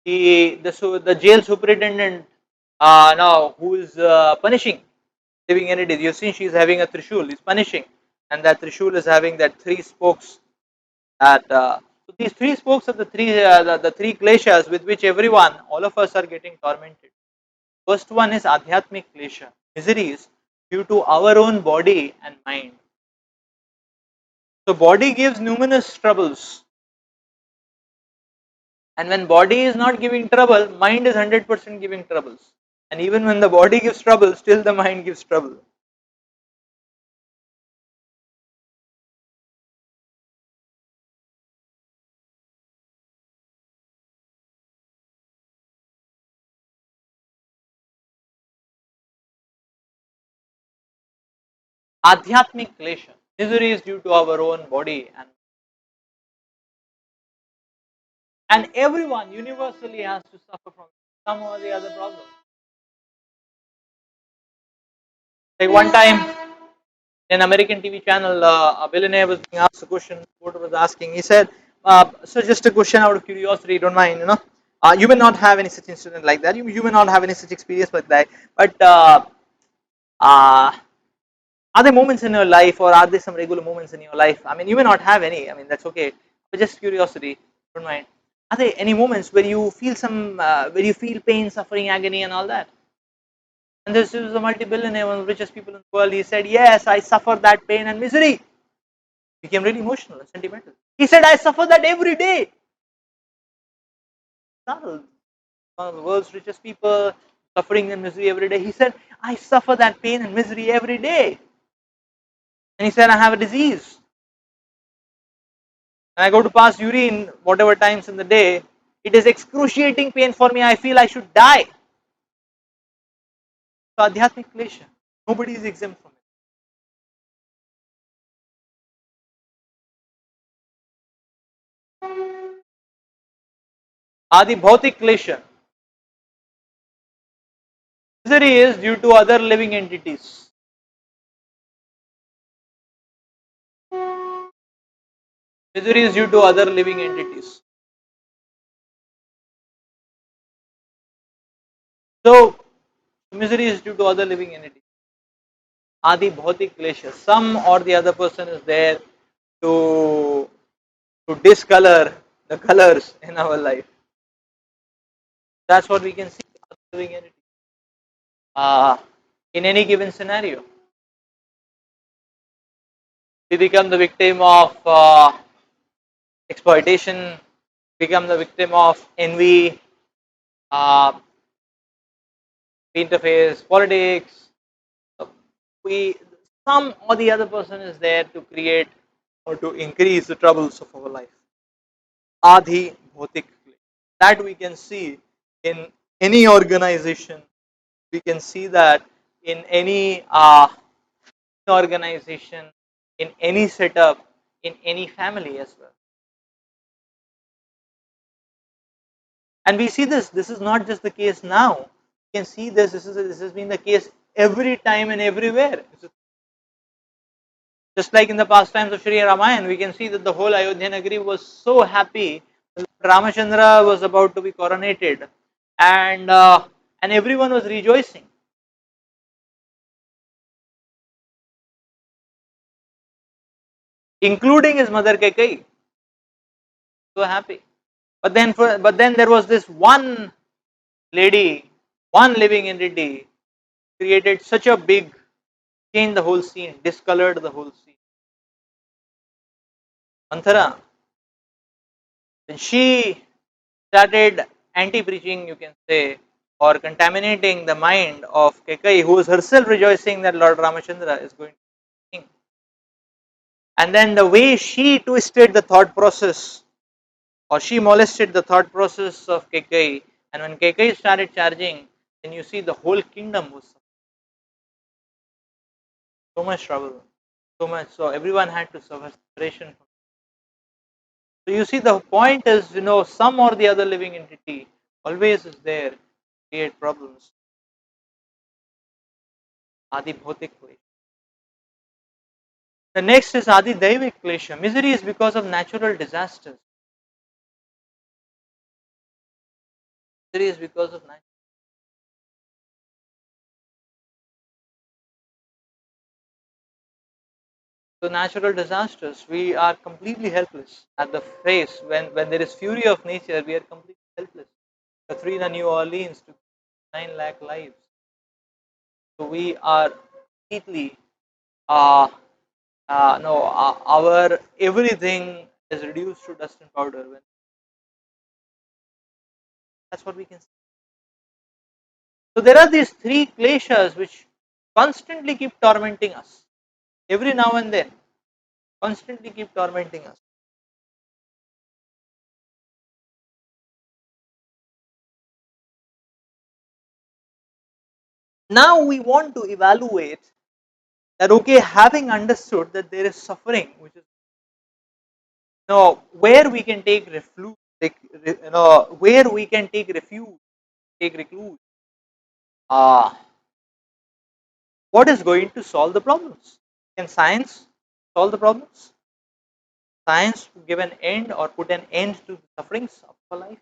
the jail superintendent now who is punishing living entities. You've seen she's having a trishul, he's punishing, and that trishul is having that three spokes. So these three spokes are the three kleshas with which everyone, all of us, are getting tormented. First one is adhyatmic klesha, miseries due to our own body and mind. So body gives numerous troubles, and when body is not giving trouble, mind is 100% giving troubles. And even when the body gives trouble, still the mind gives trouble. Adhyatmic klesha, misery is due to our own body, and everyone universally has to suffer from some or the other problem. Like one time in an American TV channel, a billionaire was being asked a question. Reporter was asking. He said, "So just a question out of curiosity, don't mind, you may not have any such incident like that. You may not have any such experience like that. But uh, are there moments in your life, or are there some regular moments in your life? I mean, you may not have any. I mean, that's okay. But just curiosity, don't mind. Are there any moments where you feel where you feel pain, suffering, agony, and all that?" And this is a multi-billionaire, one of the richest people in the world. He said, "Yes, I suffer that pain and misery." Became really emotional and sentimental. He said, "I suffer that every day." One of the world's richest people, suffering and misery every day. He said, "I suffer that pain and misery every day." And he said, "I have a disease. And I go to pass urine whatever times in the day. It is excruciating pain for me. I feel I should die." So adhyatmic klesha. Nobody is exempt from it. Adi bhautik klesha. Misery is due to other living entities. Misery is due to other living entities. So Misery is due to other living entities. Adi bhautik klesha. Some or the other person is there to discolor the colors in our life. That's what we can see other living entities. Uh, in any given scenario, we become the victim of exploitation, become the victim of envy, uh, interface, politics. We some or the other person is there to create or to increase the troubles of our life. Adhi bhautik. That we can see in any organization. We can see that in any organization, in any setup, in any family as well. And we see this. This is not just the case now. You can see this. This has been the case every time and everywhere. Just like in the pastimes of Sri Ramayana, we can see that the whole Ayodhya Nagari was so happy. Ramachandra was about to be coronated, and everyone was rejoicing, including his mother Kekai. So happy. But then there was this one lady, one living entity, created such a big changed the whole scene, discolored the whole scene. Manthara, when she started anti-preaching, you can say, or contaminating the mind of Kekai, who was herself rejoicing that Lord Ramachandra is going to be king. And then the way she twisted the thought process, or she molested the thought process of Kekai, and when Kekai started charging, then you see the whole kingdom was so much trouble, so much. So everyone had to suffer separation. So you see, the point is, some or the other living entity always is there to create problems. Adi bhautik klesha. The next is Adi daivik klesha. Misery is because of natural disasters. Misery is because of natural disasters. We are completely helpless at the face when there is fury of nature. We are completely helpless. Katrina, New Orleans took 9 lakh lives. So we are completely no, our everything is reduced to dust and powder. That's what we can see. So there are these three kleshas which constantly keep tormenting us. Every now and then, constantly keep tormenting us. Now we want to evaluate that, okay, having understood that there is suffering, which is, where we can take refuge, where we can take refuge, take recluse. Uh, what is going to solve the problems? Can science solve the problems? Science give an end or put an end to the sufferings of our life?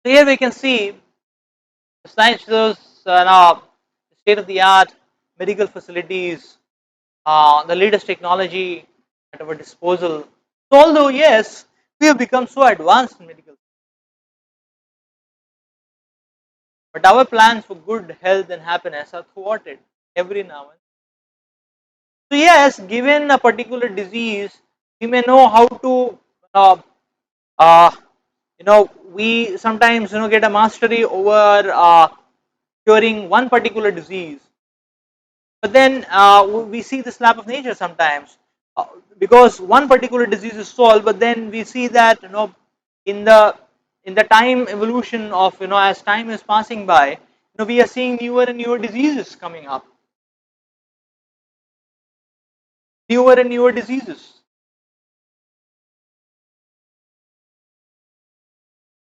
So here we can see science shows state of the art medical facilities, the latest technology at our disposal. So although yes, we have become so advanced in medical, but our plans for good health and happiness are thwarted every now and then. So yes, given a particular disease, we may know how to uh, uh, we sometimes get a mastery over curing one particular disease, but then we see the slap of nature sometimes, uh, because one particular disease is solved, but then we see that in the time evolution of as time is passing by, we are seeing newer and newer diseases coming up, newer and newer diseases,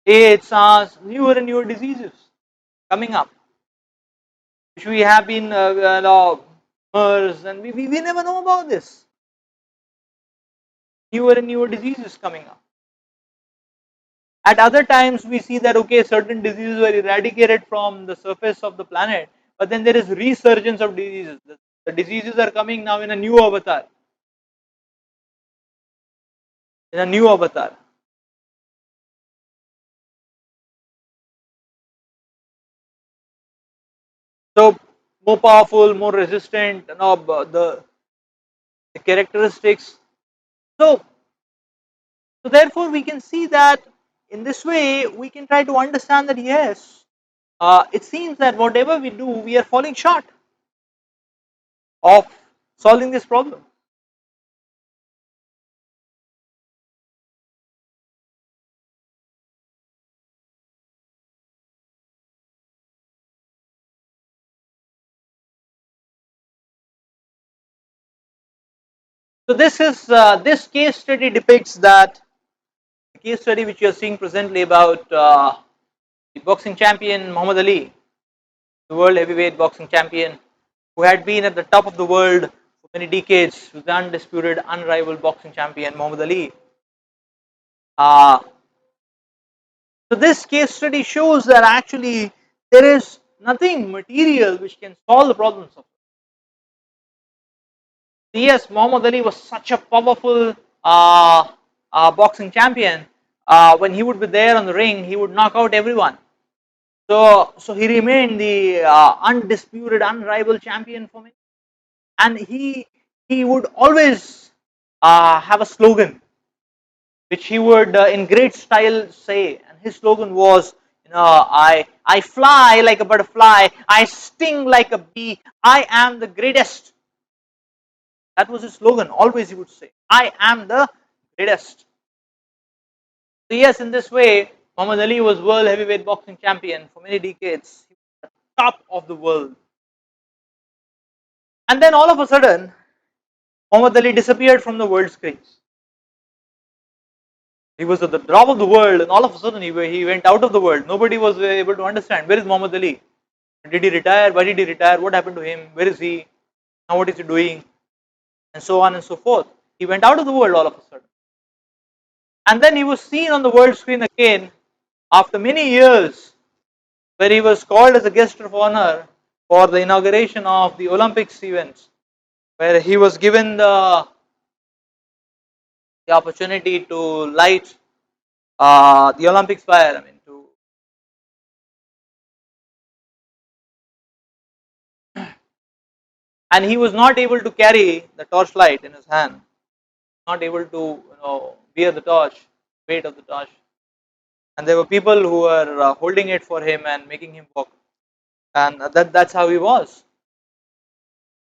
AIDS, SARS, newer and newer diseases coming up, which we have been MERS, and we never know about this. Newer and newer diseases coming up. At other times, we see that okay, certain diseases were eradicated from the surface of the planet, but then there is resurgence of diseases. The diseases are coming now in a new avatar. In a new avatar. So more powerful, more resistant, the characteristics. So, so therefore, we can see that in this way we can try to understand that yes, it seems that whatever we do, we are falling short of solving this problem. So this case study depicts that the case study which you are seeing presently about the boxing champion Muhammad Ali, the world heavyweight boxing champion, who had been at the top of the world for many decades, was the undisputed, unrivaled boxing champion Muhammad Ali. Uh, so this case study shows that actually there is nothing material which can solve the problems of. Yes, Muhammad Ali was such a powerful boxing champion. When he would be there on the ring, he would knock out everyone. So he remained the undisputed, unrivaled champion for me. And he would always have a slogan, which he would, in great style, say. And his slogan was, I fly like a butterfly, I sting like a bee, I am the greatest. That was his slogan. Always he would say, I am the greatest. So yes, in this way, Muhammad Ali was world heavyweight boxing champion for many decades. He was at the top of the world. And then all of a sudden, Muhammad Ali disappeared from the world screens. He was at the top of the world, and all of a sudden he went out of the world. Nobody was able to understand where is Muhammad Ali. Did he retire? Why did he retire? What happened to him? Where is he? Now what is he doing? And so on and so forth. He went out of the world all of a sudden. And then he was seen on the world screen again after many years, where he was called as a guest of honor for the inauguration of the Olympics events, where he was given the opportunity to light the Olympics fire. I mean, and he was not able to carry the torchlight in his hand, not able to bear the torch, weight of the torch. And there were people who were holding it for him and making him walk, and that's how he was.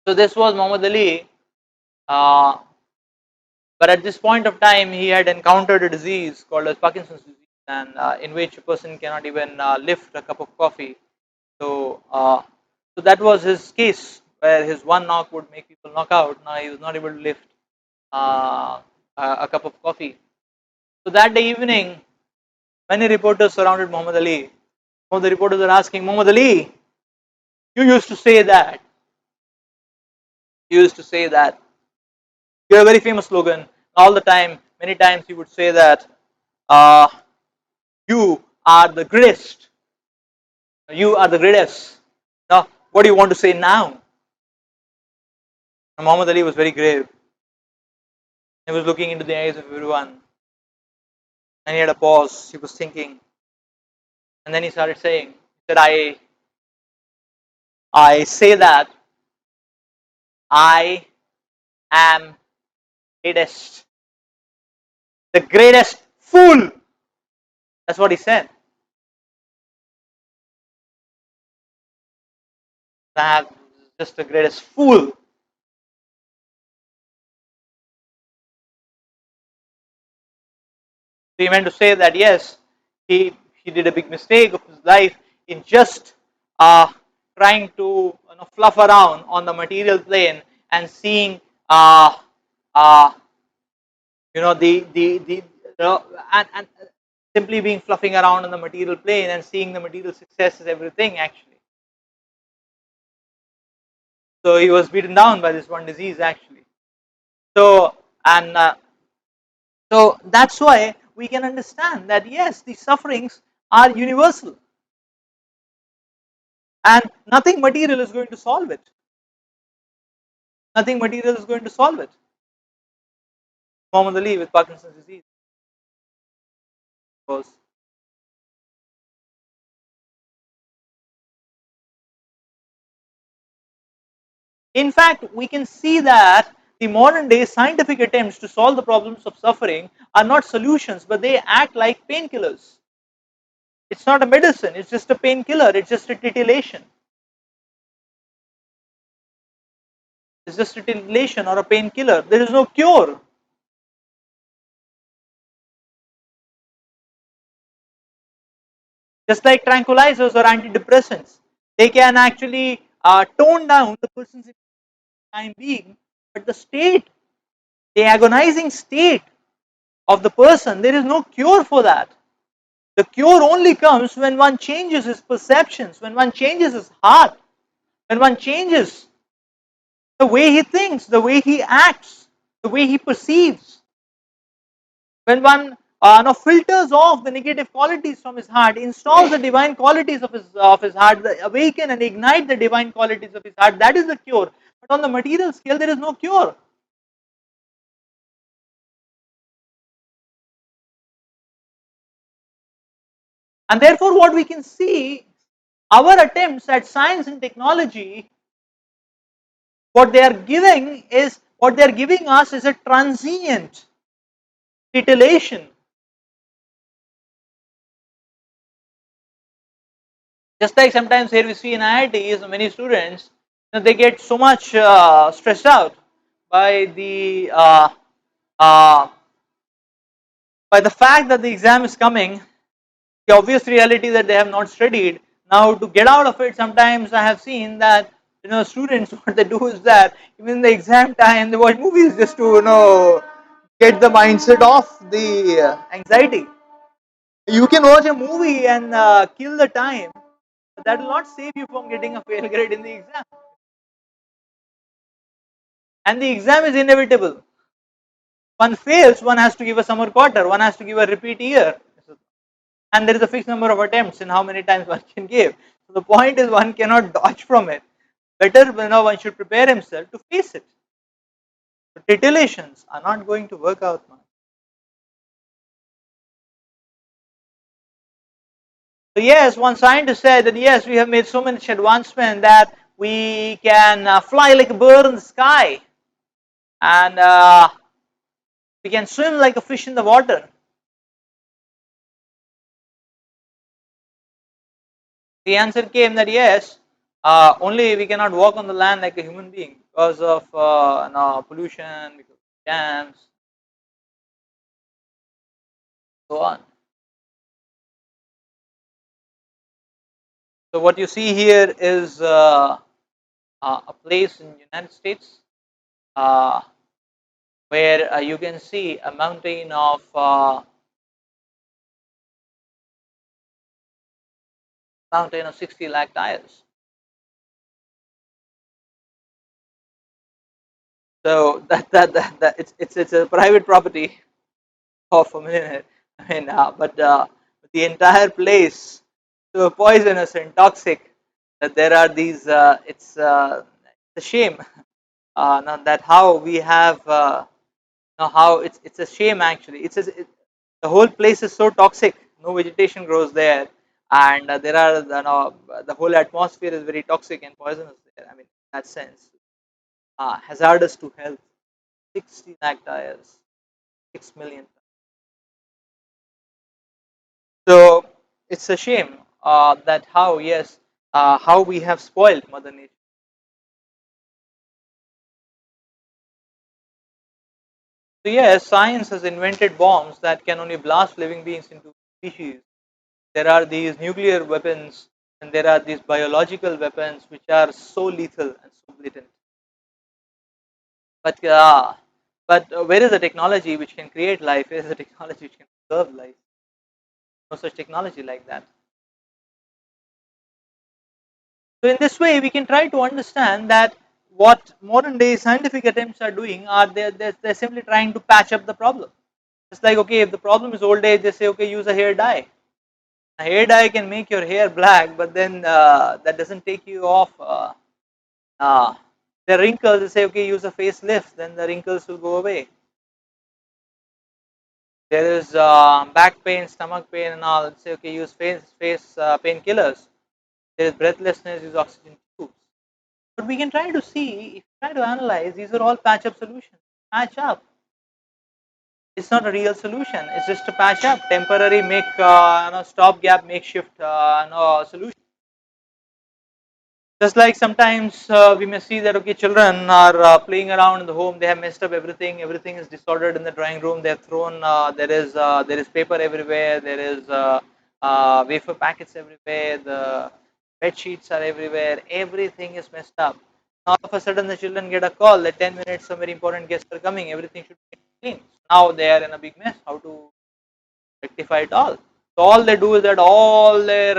So this was Muhammad Ali. Uh, But at this point of time, he had encountered a disease called as Parkinson's disease, and in which a person cannot even lift a cup of coffee. So, so that was his case, where his one knock would make people knock out. Now he was not able to lift uh, a cup of coffee. So that day evening, many reporters surrounded Muhammad Ali. Some of the reporters are asking, Muhammad Ali, you used to say that. You used to say that. You have a very famous slogan. All the time, many times you would say that. Uh, You are the greatest. You are the greatest. Now, what do you want to say now? And Muhammad Ali was very grave. He was looking into the eyes of everyone. And he had a pause. He was thinking. And then he started saying, he said, I say that I am greatest. The greatest fool. That's what he said. I am just the greatest fool. So he meant to say that yes, he did a big mistake of his life in just uh, trying to fluff around on the material plane and seeing uh, the and simply being fluffing around on the material plane and seeing the material success is everything actually. So he was beaten down by this one disease actually. So and so that's why we can understand that yes, these sufferings are universal and nothing material is going to solve it. Nothing material is going to solve it. Muhammad Ali with Parkinson's disease was. In fact, we can see that the modern day scientific attempts to solve the problems of suffering are not solutions, but they act like painkillers. It's not a medicine, it's just a painkiller, it's just a titillation. It's just a titillation or a painkiller. There is no cure. Just like tranquilizers or antidepressants, they can actually tone down the person's time being, but the state, the agonizing state of the person, there is no cure for that. The cure only comes when one changes his perceptions, when one changes his heart, when one changes the way he thinks, the way he acts, the way he perceives. When one filters off the negative qualities from his heart, installs the divine qualities of his heart, awaken and ignite the divine qualities of his heart, that is the cure. But on the material scale, there is no cure. And therefore, what we can see, our attempts at science and technology, what they are giving us is a transient titillation. Just like sometimes here we see in IITs, many students, they get so much stressed out by uh, by the fact that the exam is coming, the obvious reality that they have not studied. Now to get out of it, sometimes I have seen that students what they do is that even in the exam time they watch movies just to get the mindset off the anxiety. You can watch a movie and kill the time, but that will not save you from getting a fail grade in the exam. And the exam is inevitable. One fails, one has to give a summer quarter, one has to give a repeat year. And there is a fixed number of attempts in how many times one can give. So the point is one cannot dodge from it. Better one should prepare himself to face it. The titillations are not going to work out much. So yes, one scientist said that yes, we have made so much advancement that we can fly like a bird in the sky, and we can swim like a fish in the water. The answer came that yes, only we cannot walk on the land like a human being because of pollution, because of dams, so on. So what you see here is a place in the United States uh, where you can see a mountain of 60 lakh tires. So that it's a private property of a millionaire. I mean, but the entire place so poisonous and toxic that there are these. It's a shame now that how we have now how it's a shame actually. The whole place is so toxic. No vegetation grows there, and there are the whole atmosphere is very toxic and poisonous there. I mean, in that sense, hazardous to health. 60 lakh tires, 6 million. So it's a shame that how yes how we have spoiled Mother Nature. So yes, science has invented bombs that can only blast living beings into species. There are these nuclear weapons and there are these biological weapons which are so lethal and so blatant. But where is the technology which can create life? Where is the technology which can preserve life? No such technology like that. So in this way, we can try to understand that what modern day scientific attempts are doing are they're simply trying to patch up the problem. It's like, okay, if the problem is old age, they say, okay, use a hair dye. A hair dye can make your hair black, but then that doesn't take you off. Uh, the wrinkles, they say, okay, use a facelift, then the wrinkles will go away. There is back pain, stomach pain, and all. Say, okay, use face painkillers. There is breathlessness, use oxygen tubes. But we can try to see, if you try to analyze, these are all patch up solutions. Patch up. It's not a real solution. It's just a patch up, temporary, make stopgap, makeshift solution. Just like sometimes we may see that, okay, children are playing around in the home, they have messed up everything. Everything is disordered in the drawing room. They have thrown. There is paper everywhere. There is wafer packets everywhere. The bed sheets are everywhere. Everything is messed up. All of a sudden, the children get a call that 10 minutes some very important guests are coming. Everything should be clean. Now they are in a big mess. How to rectify it all? So all they do is that all their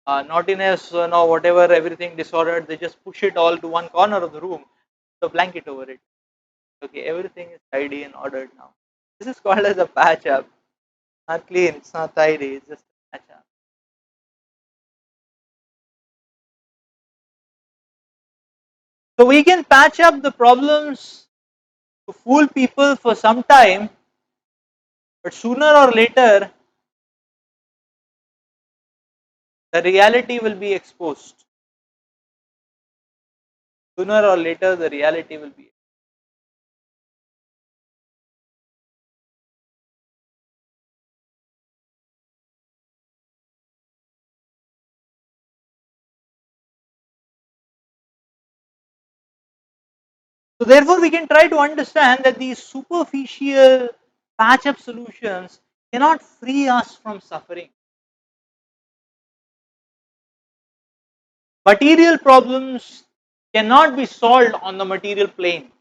naughtiness, whatever, everything disordered, they just push it all to one corner of the room, the blanket over it. Okay, everything is tidy and ordered now. This is called as a patch up. Not clean, it's not tidy, it's just a patch up. So we can patch up the problems to fool people for some time, but sooner or later, the reality will be exposed. Sooner or later, the reality will be. So therefore, we can try to understand that these superficial patch-up solutions cannot free us from suffering. Material problems cannot be solved on the material plane.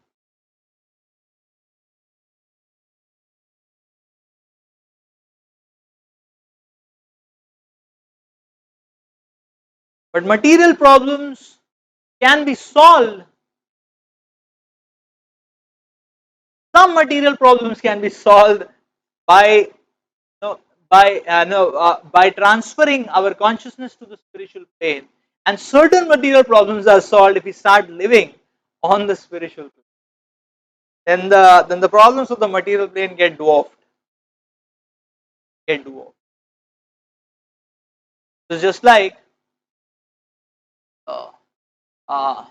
But material problems can be solved. Some material problems can be solved by no, by transferring our consciousness to the spiritual plane, and certain material problems are solved if we start living on the spiritual plane. Then the problems of the material plane get dwarfed. Get dwarfed. So just like uh, uh,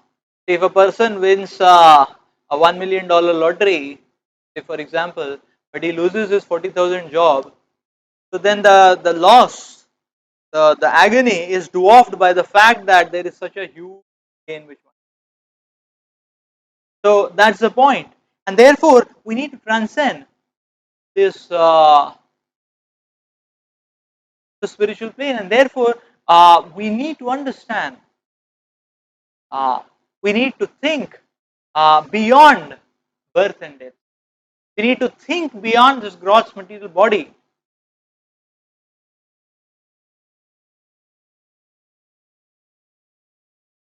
if a person wins a $1 million lottery, say for example, but he loses his 40,000 job, so then the loss, the agony is dwarfed by the fact that there is such a huge gain which one. So that's the point, and therefore we need to transcend this the spiritual plane, and therefore we need to understand. Uh, we need to think beyond birth and death. We need to think beyond this gross material body.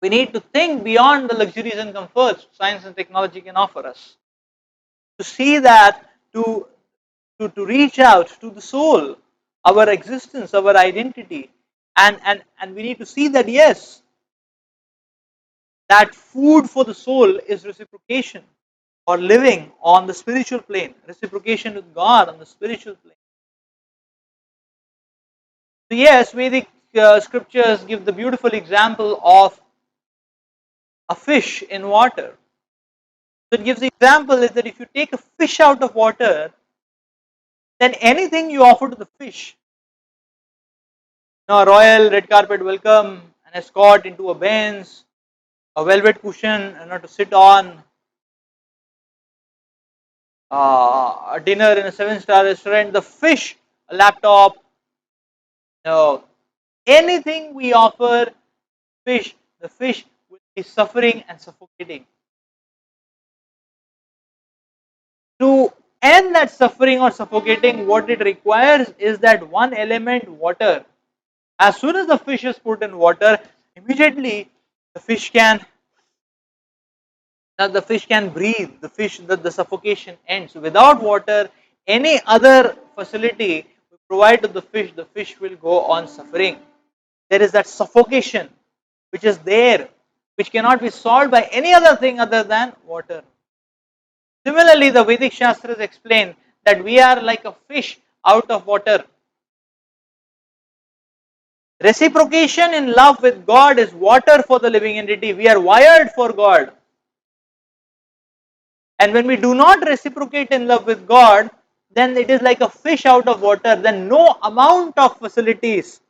We need to think beyond the luxuries and comforts science and technology can offer us. To see that, to reach out to the soul, our existence, our identity, and we need to see that yes, that food for the soul is reciprocation or living on the spiritual plane, reciprocation with God on the spiritual plane. So yes, Vedic scriptures give the beautiful example of a fish in water. So it gives the example is that if you take a fish out of water, then anything you offer to the fish, a royal red carpet welcome, an escort into a Benz, a velvet cushion to sit on, a dinner in a seven-star restaurant, the fish, a laptop, anything we offer fish, the fish will be suffering and suffocating. To end that suffering or suffocating, what it requires is that one element, water. As soon as the fish is put in water, immediately the fish can the fish can breathe. The suffocation ends. Without water, any other facility we provide to the fish will go on suffering. There is that suffocation which is there, which cannot be solved by any other thing other than water. Similarly, the Vedic Shastras explain that we are like a fish out of water. Reciprocation in love with God is water for the living entity. We are wired for God. And when we do not reciprocate in love with God, then it is like a fish out of water. Then no amount of facilities,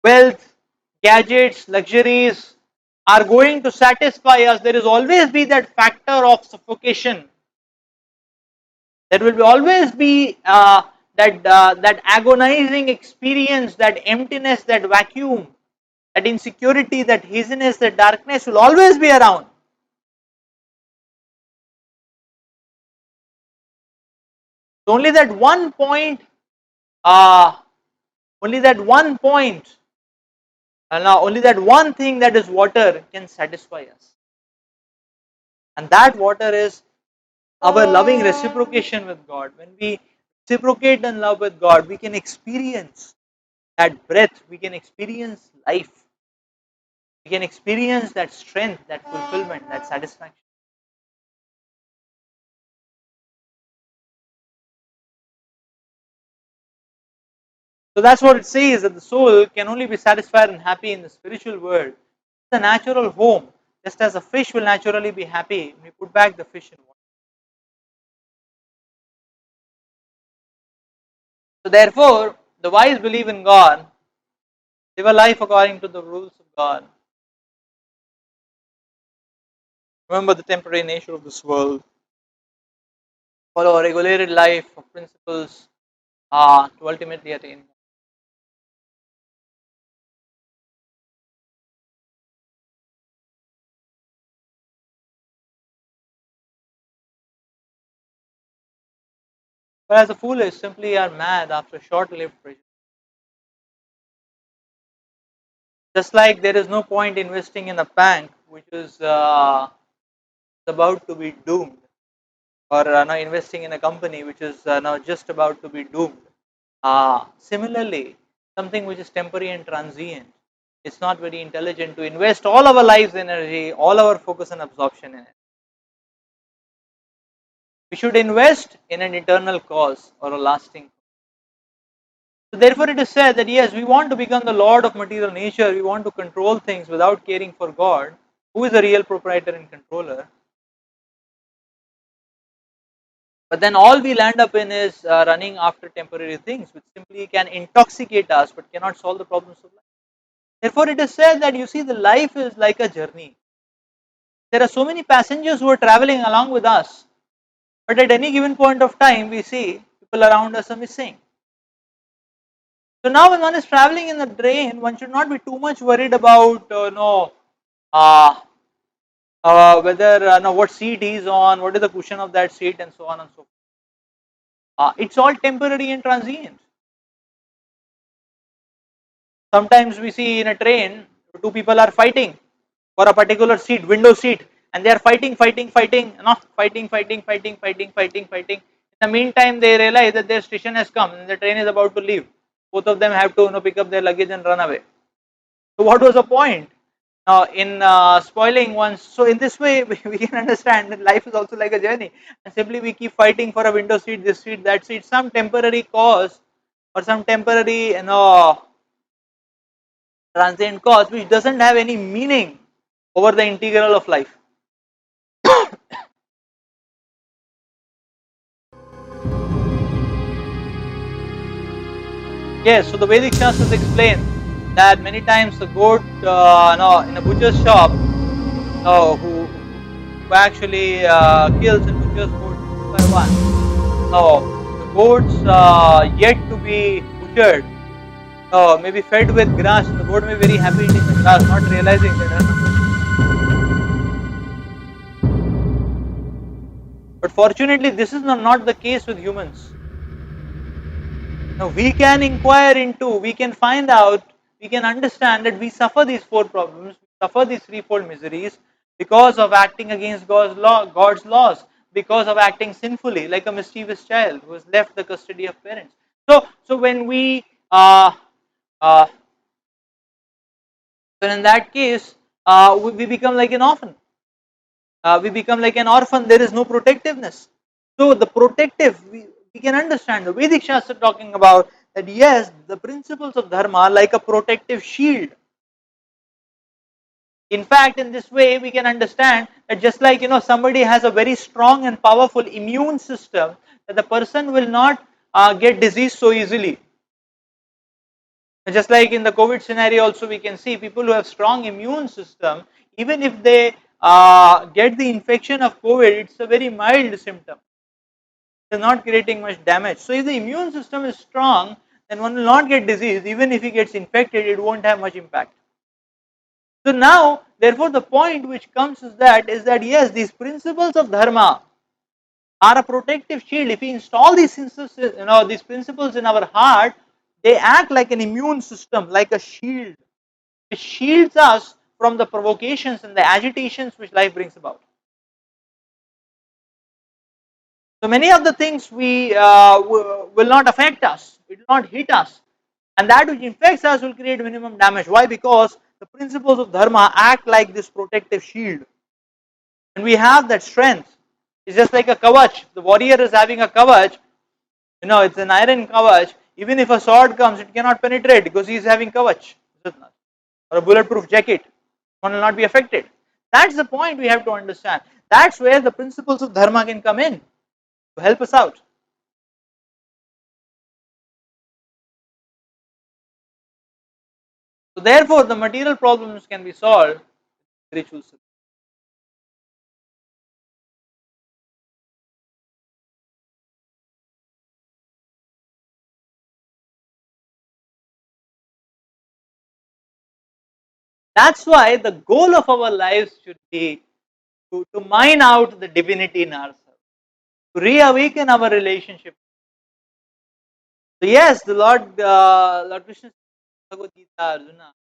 wealth, gadgets, luxuries are going to satisfy us. There is always be that factor of suffocation. There will be always be that agonizing experience, that emptiness, that vacuum, that insecurity, that haziness, that darkness will always be around. So only that one point, uh, only that one point, now only that one thing, that is water, can satisfy us. And that water is our loving reciprocation with God. When we reciprocate in love with God, we can experience that breath, we can experience life, we can experience that strength, that fulfillment, that satisfaction. So that's what it says, that the soul can only be satisfied and happy in the spiritual world. It's the natural home, just as a fish will naturally be happy when we put back the fish in water. So therefore, the wise believe in God, live a life according to the rules of God. Remember the temporary nature of this world. Follow a regulated life of principles to ultimately attain. Whereas the foolish simply are mad after short-lived pleasure. Just like there is no point investing in a bank which is about to be doomed, or now investing in a company which is now just about to be doomed. Similarly, something which is temporary and transient, it's not very intelligent to invest all our life's energy, all our focus and absorption in it. We should invest in an eternal cause or a lasting. So therefore it is said that yes, we want to become the lord of material nature, we want to control things without caring for God, who is the real proprietor and controller. But then all we land up in is running after temporary things which simply can intoxicate us but cannot solve the problems of life. Therefore it is said that you see, the life is like a journey. There are so many passengers who are traveling along with us, but at any given point of time we see people around us are missing. So now when one is traveling in the train, one should not be too much worried about no uh, whether no, what seat he is on, what is the cushion of that seat, and so on and so forth. It's all temporary and transient. Sometimes we see in a train, two people are fighting for a particular seat, window seat, and they are fighting, no, fighting. In the meantime, they realize that their station has come and the train is about to leave. Both of them have to pick up their luggage and run away. So what was the point? Now, in spoiling one's, so in this way we can understand that life is also like a journey, and simply we keep fighting for a window seat, this seat, that seat, some temporary cause or some temporary transient cause which doesn't have any meaning over the integral of life. Yes, so the Vedic Shastras explain that many times the goat, no, in a butcher's shop, no, who actually kills and butchers goats one by one. Now, the goats yet to be butchered, maybe fed with grass, and the goat may be very happy eating the grass, not realizing that her number. But fortunately, this is not the case with humans. Now we can inquire into, we can find out, we can understand that we suffer these four problems, we suffer these threefold miseries because of acting against God's laws. because of acting sinfully, like a mischievous child who has left the custody of parents. So when we uh, so in that case, we become like an orphan. We become like an orphan. There is no protectiveness. So the protective, we can understand the Vedic Shastra talking about that. Yes, the principles of dharma are like a protective shield. In fact, in this way, we can understand that just like somebody has a very strong and powerful immune system, that the person will not get disease so easily. Just like in the COVID scenario, also we can see people who have strong immune system, even if they get the infection of COVID, it's a very mild symptom. They're not creating much damage. So if the immune system is strong, then one will not get disease. Even if he gets infected, it won't have much impact. So now, therefore, the point which comes is that yes, these principles of dharma are a protective shield. If we install these principles in our heart, they act like an immune system, like a shield. It shields us from the provocations and the agitations which life brings about. So many of the things we will not affect us, it will not hit us, and that which infects us will create minimum damage. Why? Because the principles of dharma act like this protective shield, and we have that strength. It's just like a kavach. The warrior is having a kavach. It's an iron kavach. Even if a sword comes, it cannot penetrate because he is having kavach, or a bulletproof jacket. One will not be affected. That's the point we have to understand. That's where the principles of dharma can come in to help us out. So therefore, the material problems can be solved with spiritual solutions. That's why the goal of our lives should be to mine out the divinity in ourselves, to reawaken our relationship. So yes, the Lord Krishna said in Bhagavad Gita, Arjuna,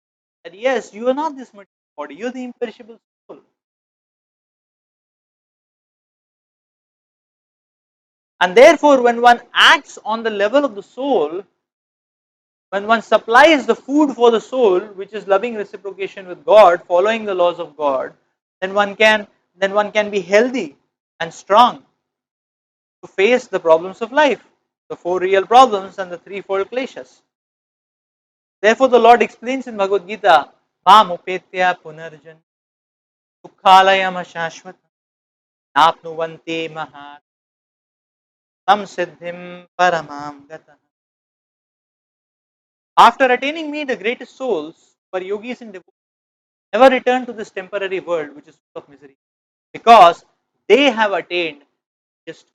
that yes, you are not this material body, you are the imperishable soul. And therefore, when one acts on the level of the soul, when one supplies the food for the soul, which is loving reciprocation with God, following the laws of God, then one can be healthy and strong to face the problems of life, the four real problems and the threefold kleshas. Therefore, the Lord explains in Bhagavad Gita, Mam upetya punarjan dukhalayam ashashvat napnuvanti mahat tam siddhim paramam gata. After attaining me, the greatest souls were yogis in devotion never return to this temporary world which is full of misery, because they have attained just.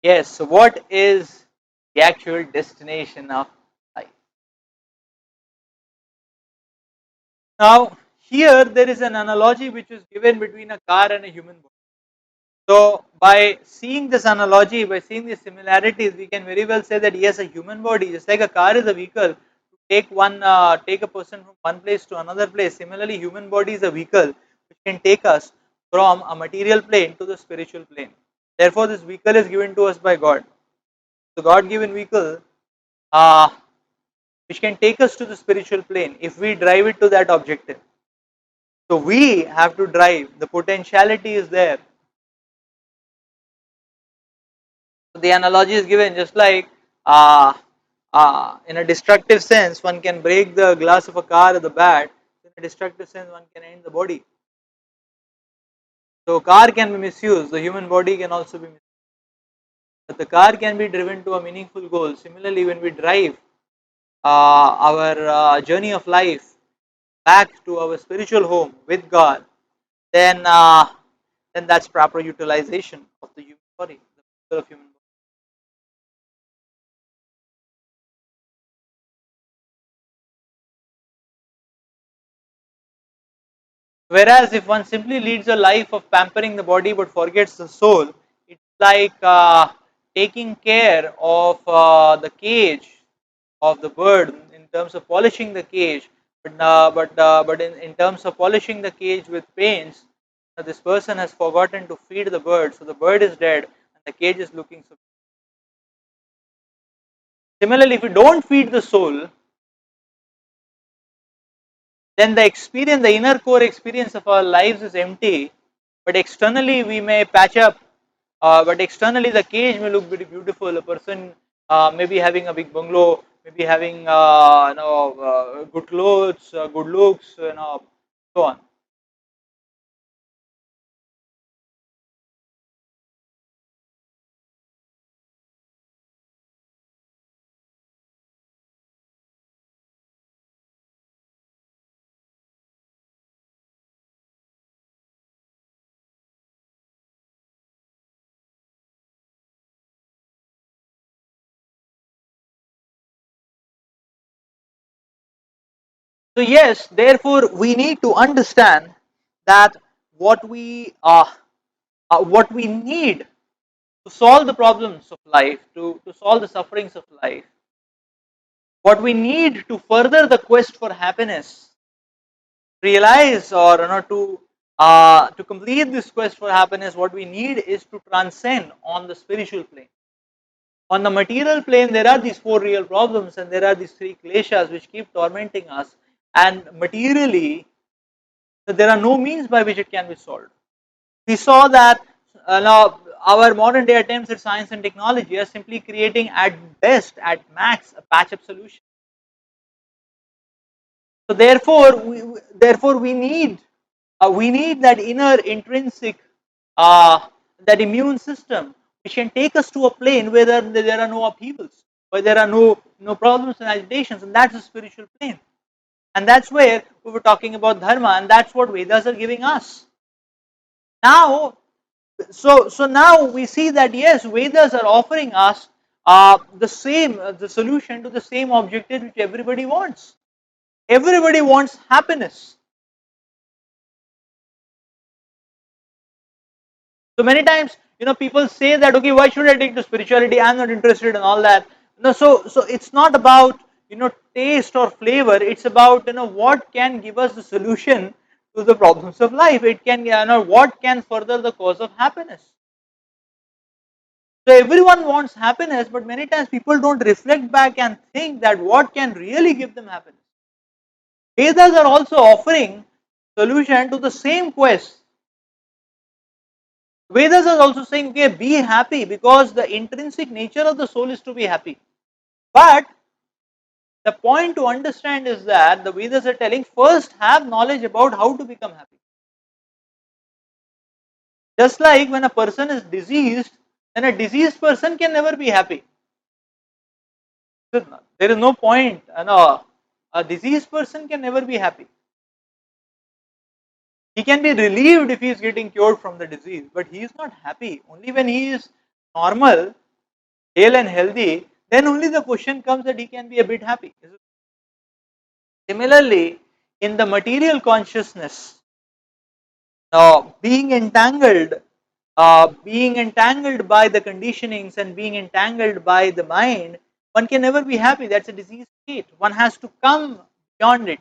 Yes, so what is the actual destination of life? Now, here there is an analogy which is given between a car and a human body. So, by seeing this analogy, by seeing these similarities, we can very well say that yes, a human body, just like a car is a vehicle to take a person from one place to another place. Similarly, human body is a vehicle which can take us from a material plane to the spiritual plane. Therefore, this vehicle is given to us by God. The God-given vehicle, uh, which can take us to the spiritual plane if we drive it to that objective. So we have to drive. The potentiality is there. So the analogy is given just like in a destructive sense, one can break the glass of a car at the bat. In a destructive sense, one can end the body. So car can be misused. The human body can also be misused. But the car can be driven to a meaningful goal. Similarly, when we drive our journey of life back to our spiritual home with God, then then that's proper utilization of the human body, the physical of human body. Whereas if one simply leads a life of pampering the body but forgets the soul, it's like taking care of the cage of the bird in terms of polishing the cage, but in terms of polishing the cage with paints, this person has forgotten to feed the bird, so the bird is dead and the cage is looking so. Similarly, if we don't feed the soul, then the experience, the inner core experience of our lives is empty, but externally we may patch up, but externally the cage may look very beautiful. A person may be having a big bungalow, maybe having good clothes, good looks, so on. So yes, therefore we need to understand that what we what we need to solve the problems of life, to solve the sufferings of life, what we need to further the quest for happiness, realize or to complete this quest for happiness, what we need is to transcend on the spiritual plane. On the material plane, there are these four real problems, and there are these three kleshas which keep tormenting us. And materially, there are no means by which it can be solved. We saw that now our modern day attempts at science and technology are simply creating at best, at max, a patch up solution. So therefore we need that inner intrinsic that immune system which can take us to a plane where there are no upheavals, where there are no problems and agitations, and that's the spiritual plane. And that's where we were talking about dharma, and that's what Vedas are giving us. Now, so now we see that yes, Vedas are offering us the solution to the same objective which everybody wants. Everybody wants happiness. So many times, people say that okay, why should I take to spirituality? I'm not interested in all that. No, so it's not about taste or flavor. It's about what can give us the solution to the problems of life. It can what can further the cause of happiness. So everyone wants happiness, but many times people don't reflect back and think that what can really give them happiness. Vedas are also offering solution to the same quest. Vedas are also saying, okay, be happy because the intrinsic nature of the soul is to be happy. But the point to understand is that the Vedas are telling first have knowledge about how to become happy. Just like when a person is diseased, then a diseased person can never be happy. There is no point. A diseased person can never be happy. He can be relieved if he is getting cured from the disease, but he is not happy. Only when he is normal, hale and healthy, then only the question comes that he can be a bit happy. Similarly, in the material consciousness, being entangled by the conditionings and being entangled by the mind, one can never be happy. That's a disease state. One has to come beyond it.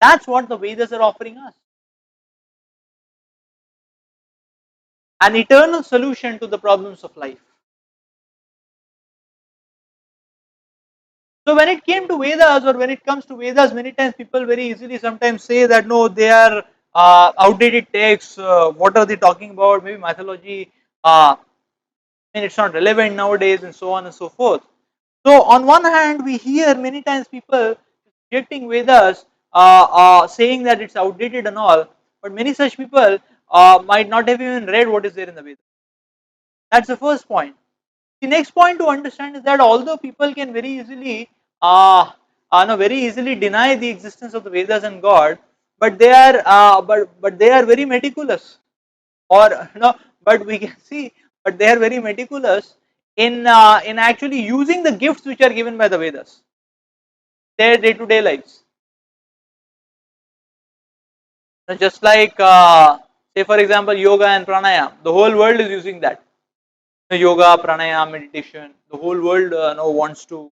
That's what the Vedas are offering us. An eternal solution to the problems of life. So when it came to Vedas, or when it comes to Vedas, many times people very easily sometimes say that no, they are outdated texts. What are they talking about? Maybe mythology. And it's not relevant nowadays, and so on and so forth. So on one hand, we hear many times people rejecting Vedas, saying that it's outdated and all. But many such people might not have even read what is there in the Vedas. That's the first point. The next point to understand is that although people can very easily no, very easily deny the existence of the Vedas and God, but they are but they are very meticulous, or but we can see, but they are very meticulous in actually using the gifts which are given by the Vedas, their day to day lives. Just like, say for example, yoga and pranayama, the whole world is using that. Yoga, pranayama, meditation. The whole world wants to.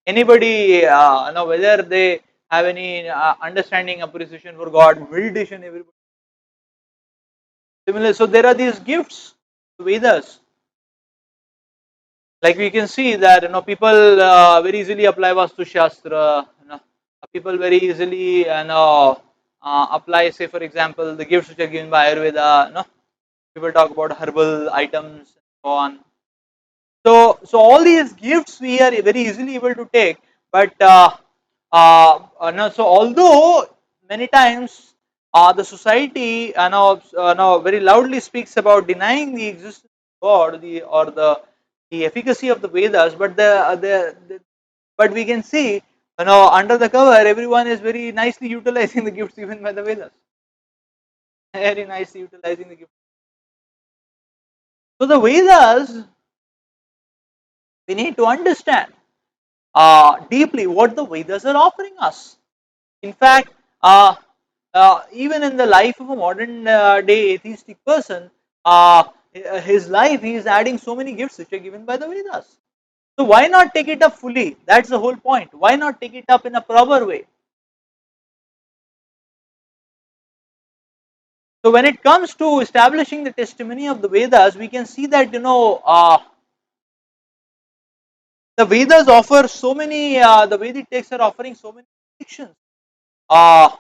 Anybody, whether they have any understanding, appreciation for God, meditation, everybody. Similar. So there are these gifts, Vedas. Like we can see that people very easily apply Vastu Shastra. People very easily apply, say for example, the gifts which are given by Ayurveda. People talk about herbal items and so on. So all these gifts we are very easily able to take, but no, so although many times the society very loudly speaks about denying the existence of God, the efficacy of the Vedas, but the but we can see under the cover everyone is very nicely utilizing the gifts given by the Vedas, very nicely utilizing the gifts. So the Vedas, we need to understand deeply what the Vedas are offering us. In fact, even in the life of a modern day atheistic person, uh, his life he is adding so many gifts which are given by the Vedas. So why not take it up fully? That's the whole point. Why not take it up in a proper way? So when it comes to establishing the testimony of the Vedas, we can see that the Vedas offer so many. The Vedic texts are offering so many predictions. Uh,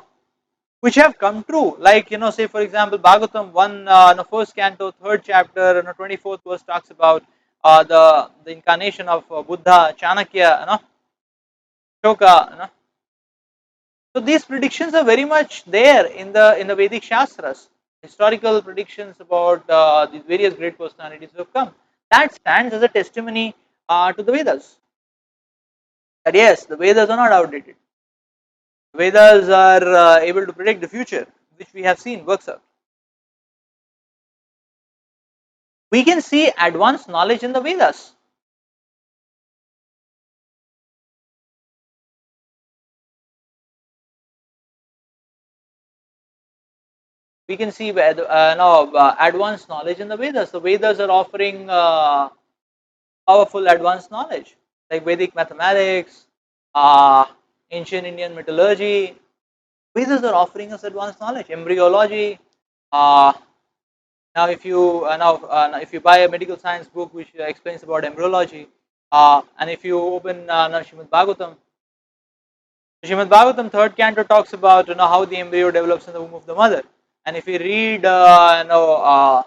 which have come true. Like say for example, Bhagavatam one, first canto, third chapter, 24th verse talks about the incarnation of Buddha, Chanakya, Shoka. So these predictions are very much there in the Vedic Shastras. Historical predictions about these various great personalities who have come. That stands as a testimony to the Vedas. That yes, the Vedas are not outdated. Vedas are able to predict the future, which we have seen works out. We can see advanced knowledge in the Vedas. We can see advanced knowledge in the Vedas. The Vedas are offering powerful advanced knowledge like Vedic mathematics, uh, ancient Indian metallurgy. Vedas are offering us advanced knowledge, embryology. Uh, now, if you buy a medical science book which explains about embryology, and if you open now Srimad Bhagavatam, Srimad Bhagavatam third canto talks about how the embryo develops in the womb of the mother. And if we read a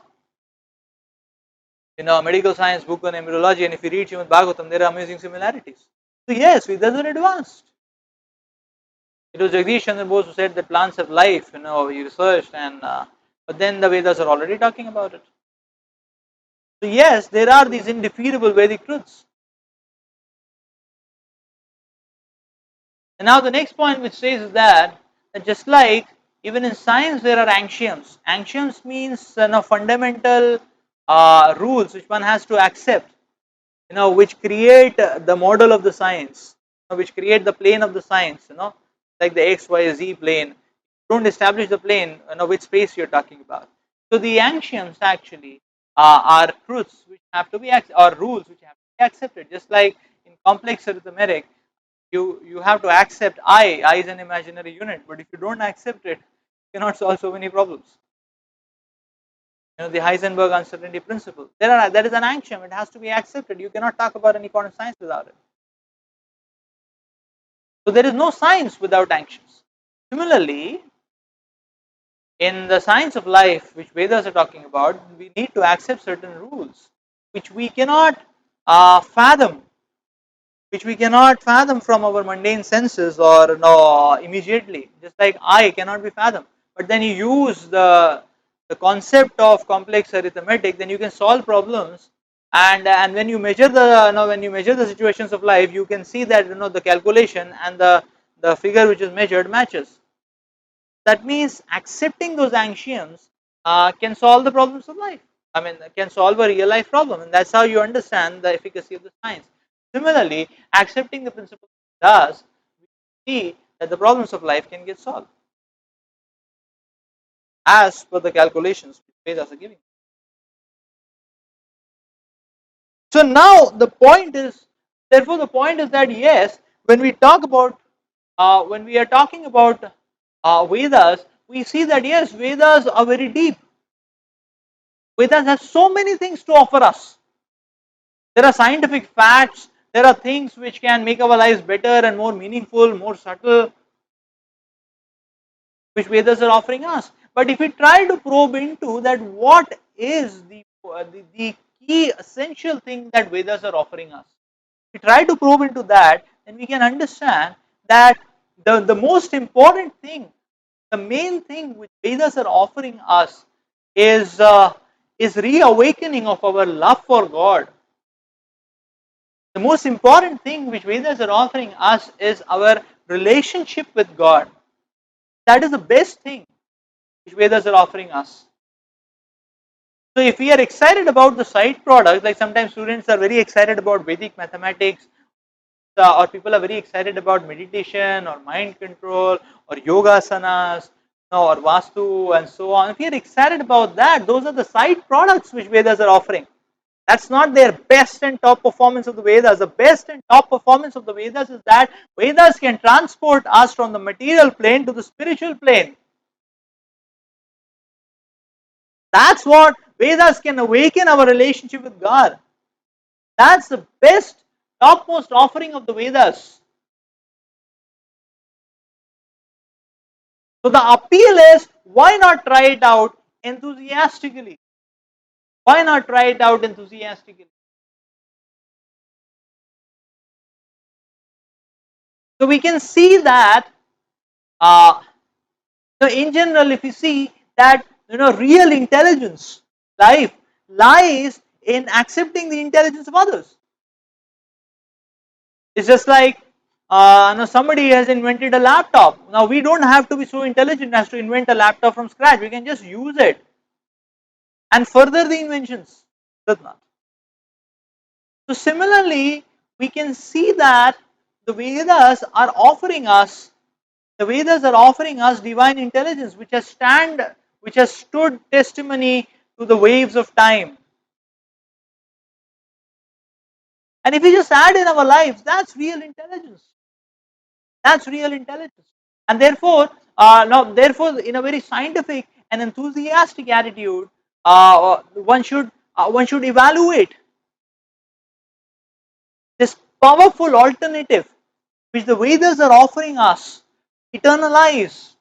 medical science book on embryology, and if you read Srimad Bhagavatam, there are amazing similarities. So yes, Vedas are advanced. It was Jagdish Chandra Bose who said that plants have life. He researched, and but then the Vedas are already talking about it. So yes, there are these indefeasible Vedic truths. And now the next point which says is that just like even in science there are axioms. Axioms means fundamental rules which one has to accept. Which create the model of the science, which create the plane of the science. Like the X, Y, Z plane. Don't establish the plane. Which space you're talking about. So the axioms actually are truths which have to be or rules which have to be accepted. Just like in complex arithmetic you have to accept I is an imaginary unit, but if you don't accept it, you cannot solve so many problems. The Heisenberg uncertainty principle. There is an axiom, it has to be accepted. You cannot talk about any quantum science without it. So there is no science without axioms. Similarly, in the science of life, which Vedas are talking about, we need to accept certain rules, which we cannot fathom, which we cannot fathom from our mundane senses or no immediately. Just like I cannot be fathomed. But then you use the concept of complex arithmetic, then you can solve problems. And when you measure when you measure the situations of life, you can see that the calculation and the figure which is measured matches. That means accepting those axioms can solve the problems of life. I mean, can solve a real life problem, and that's how you understand the efficacy of the science. Similarly, accepting the principle does, we see that the problems of life can get solved. as per the calculations which Vedas are giving. So now the point is, therefore, the point is that yes, when we talk about, when we are talking about Vedas, we see that yes, Vedas are very deep. Vedas has so many things to offer us. There are scientific facts. There are things which can make our lives better and more meaningful, more subtle, which Vedas are offering us. But if we try to probe into that, what is the key essential thing that Vedas are offering us? We try to probe into that, then we can understand that the most important thing, the main thing which Vedas are offering us is reawakening of our love for God. The most important thing which Vedas are offering us is our relationship with God. That is the best thing which Vedas are offering us. So if we are excited about the side product, like sometimes students are very excited about Vedic mathematics, or people are very excited about meditation or mind control or yoga asanas, or vastu and so on. If you are excited about that, those are the side products which Vedas are offering. That's not their best and top performance of the Vedas. The best and top performance of the Vedas is that Vedas can transport us from the material plane to the spiritual plane. That's what Vedas can awaken our relationship with God. That's the best, topmost offering of the Vedas. So the appeal is, why not try it out enthusiastically? Why not try it out enthusiastically? So we can see that, uh, so in general, if you see that, real intelligence, life lies in accepting the intelligence of others. It's just like, somebody has invented a laptop. Now we don't have to be so intelligent as to invent a laptop from scratch. We can just use it and further the inventions. Does not. So similarly, we can see that the Vedas are offering us, divine intelligence which has stood testimony to the waves of time. And if we just add in our lives, that's real intelligence. That's real intelligence. And therefore, now therefore, in a very scientific and enthusiastic attitude, one should evaluate this powerful alternative which the Vedas are offering us, eternal lives.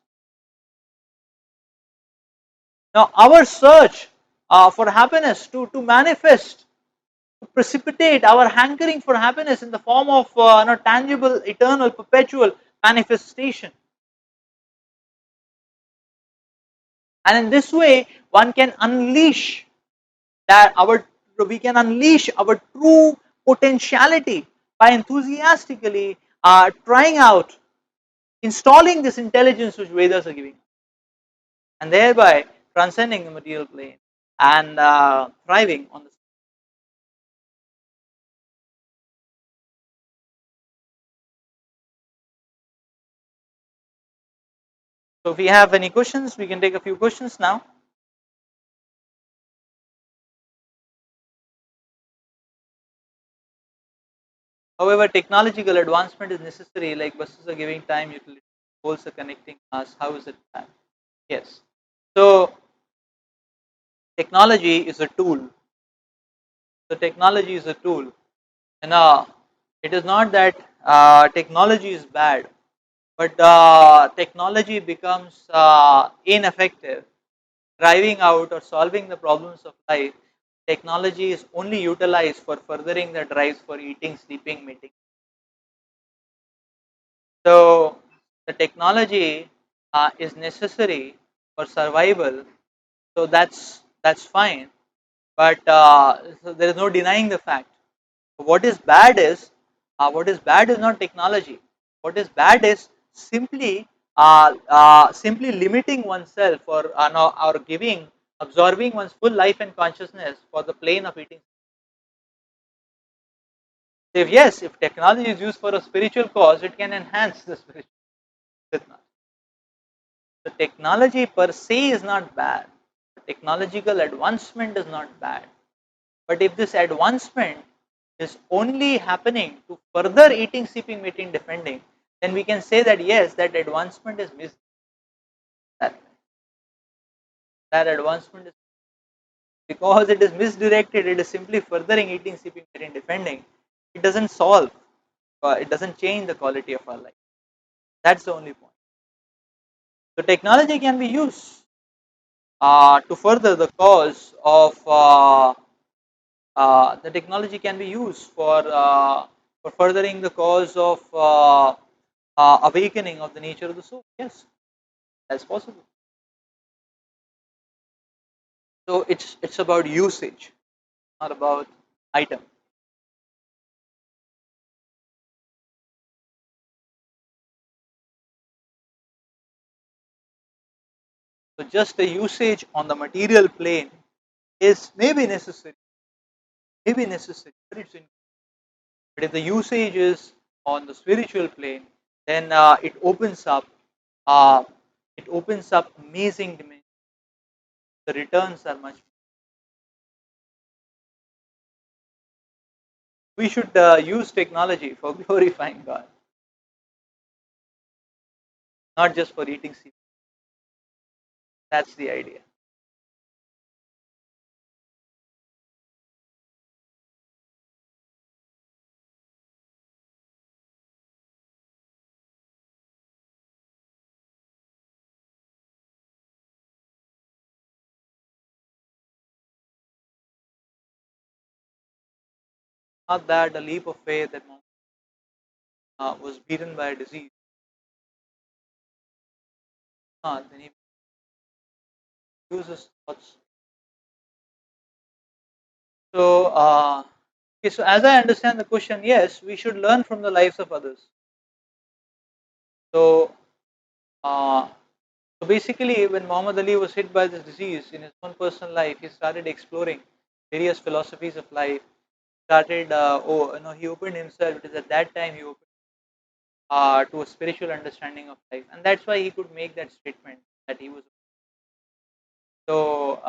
Now, our search for happiness to manifest, to precipitate our hankering for happiness in the form of tangible, eternal, perpetual manifestation. And in this way, one can unleash that our we can unleash our true potentiality by enthusiastically trying out, installing this intelligence which Vedas are giving, and thereby transcending the material plane and thriving on the. So, if we have any questions, we can take a few questions now. However, technological advancement is necessary, like buses are giving time utility, poles are connecting us. How is it done? Yes. So, technology is a tool. So, technology is a tool. And it is not that technology is bad, but technology becomes ineffective, driving out or solving the problems of life. Technology is only utilized for furthering the drives for eating, sleeping, mating. So the technology is necessary for survival. So that's fine. But so there is no denying the fact. What is bad is not technology. What is bad is simply limiting oneself or giving absorbing one's full life and consciousness for the plane of eating. If yes, if technology is used for a spiritual cause, it can enhance the spiritual. The technology per se is not bad. Technological advancement is not bad. But if this advancement is only happening to further eating, sleeping, mating, defending, then we can say that yes, that advancement is that, that advancement is because it is misdirected. It is simply furthering eating, sleeping, mating, defending. It doesn't solve. It doesn't change the quality of our life. That's the only point. So technology can be used to further the cause of the technology can be used for furthering the cause of awakening of the nature of the soul. Yes, that's possible. So it's about usage, not about item. So just the usage on the material plane is maybe necessary, but it's but if the usage is on the spiritual plane, then uh, it opens up amazing dimensions. The returns are much. We should use technology for glorifying God, not just for eating seeds. That's the idea. Not that a leap of faith that was beaten by a disease. Then he uses thoughts. So, okay, so as I understand the question, yes, we should learn from the lives of others. So, uh, so basically, when Muhammad Ali was hit by this disease in his own personal life, he started exploring various philosophies of life. Started, he opened himself. It is at that time he opened to a spiritual understanding of life, and that's why he could make that statement that he was. So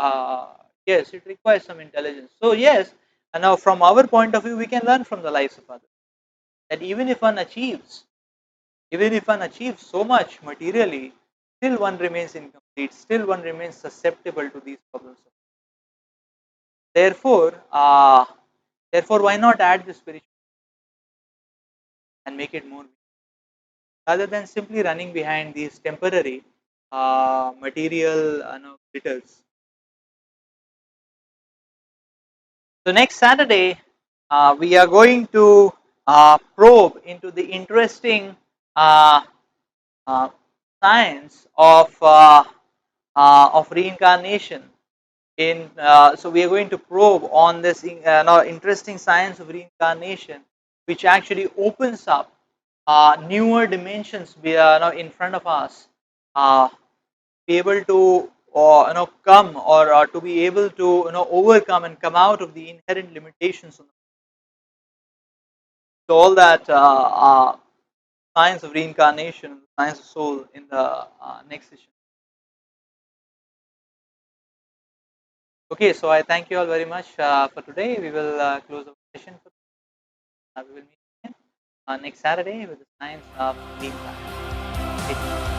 yes, it requires some intelligence. So yes, and now from our point of view, we can learn from the lives of others. That even if one achieves so much materially, still one remains incomplete. Still one remains susceptible to these problems. Therefore, therefore, why not add the spiritual and make it more, rather than simply running behind these temporary material glitters. So next Saturday, we are going to probe into the interesting uh, uh, science of reincarnation. So we are going to probe on this interesting science of reincarnation, which actually opens up newer dimensions in front of us. Be able to come or to be able to overcome and come out of the inherent limitations. So all that science of reincarnation, science of soul in the next session. Okay, so I thank you all very much for today. We will close the session. We will meet again next Saturday with the science of reincarnation. Okay.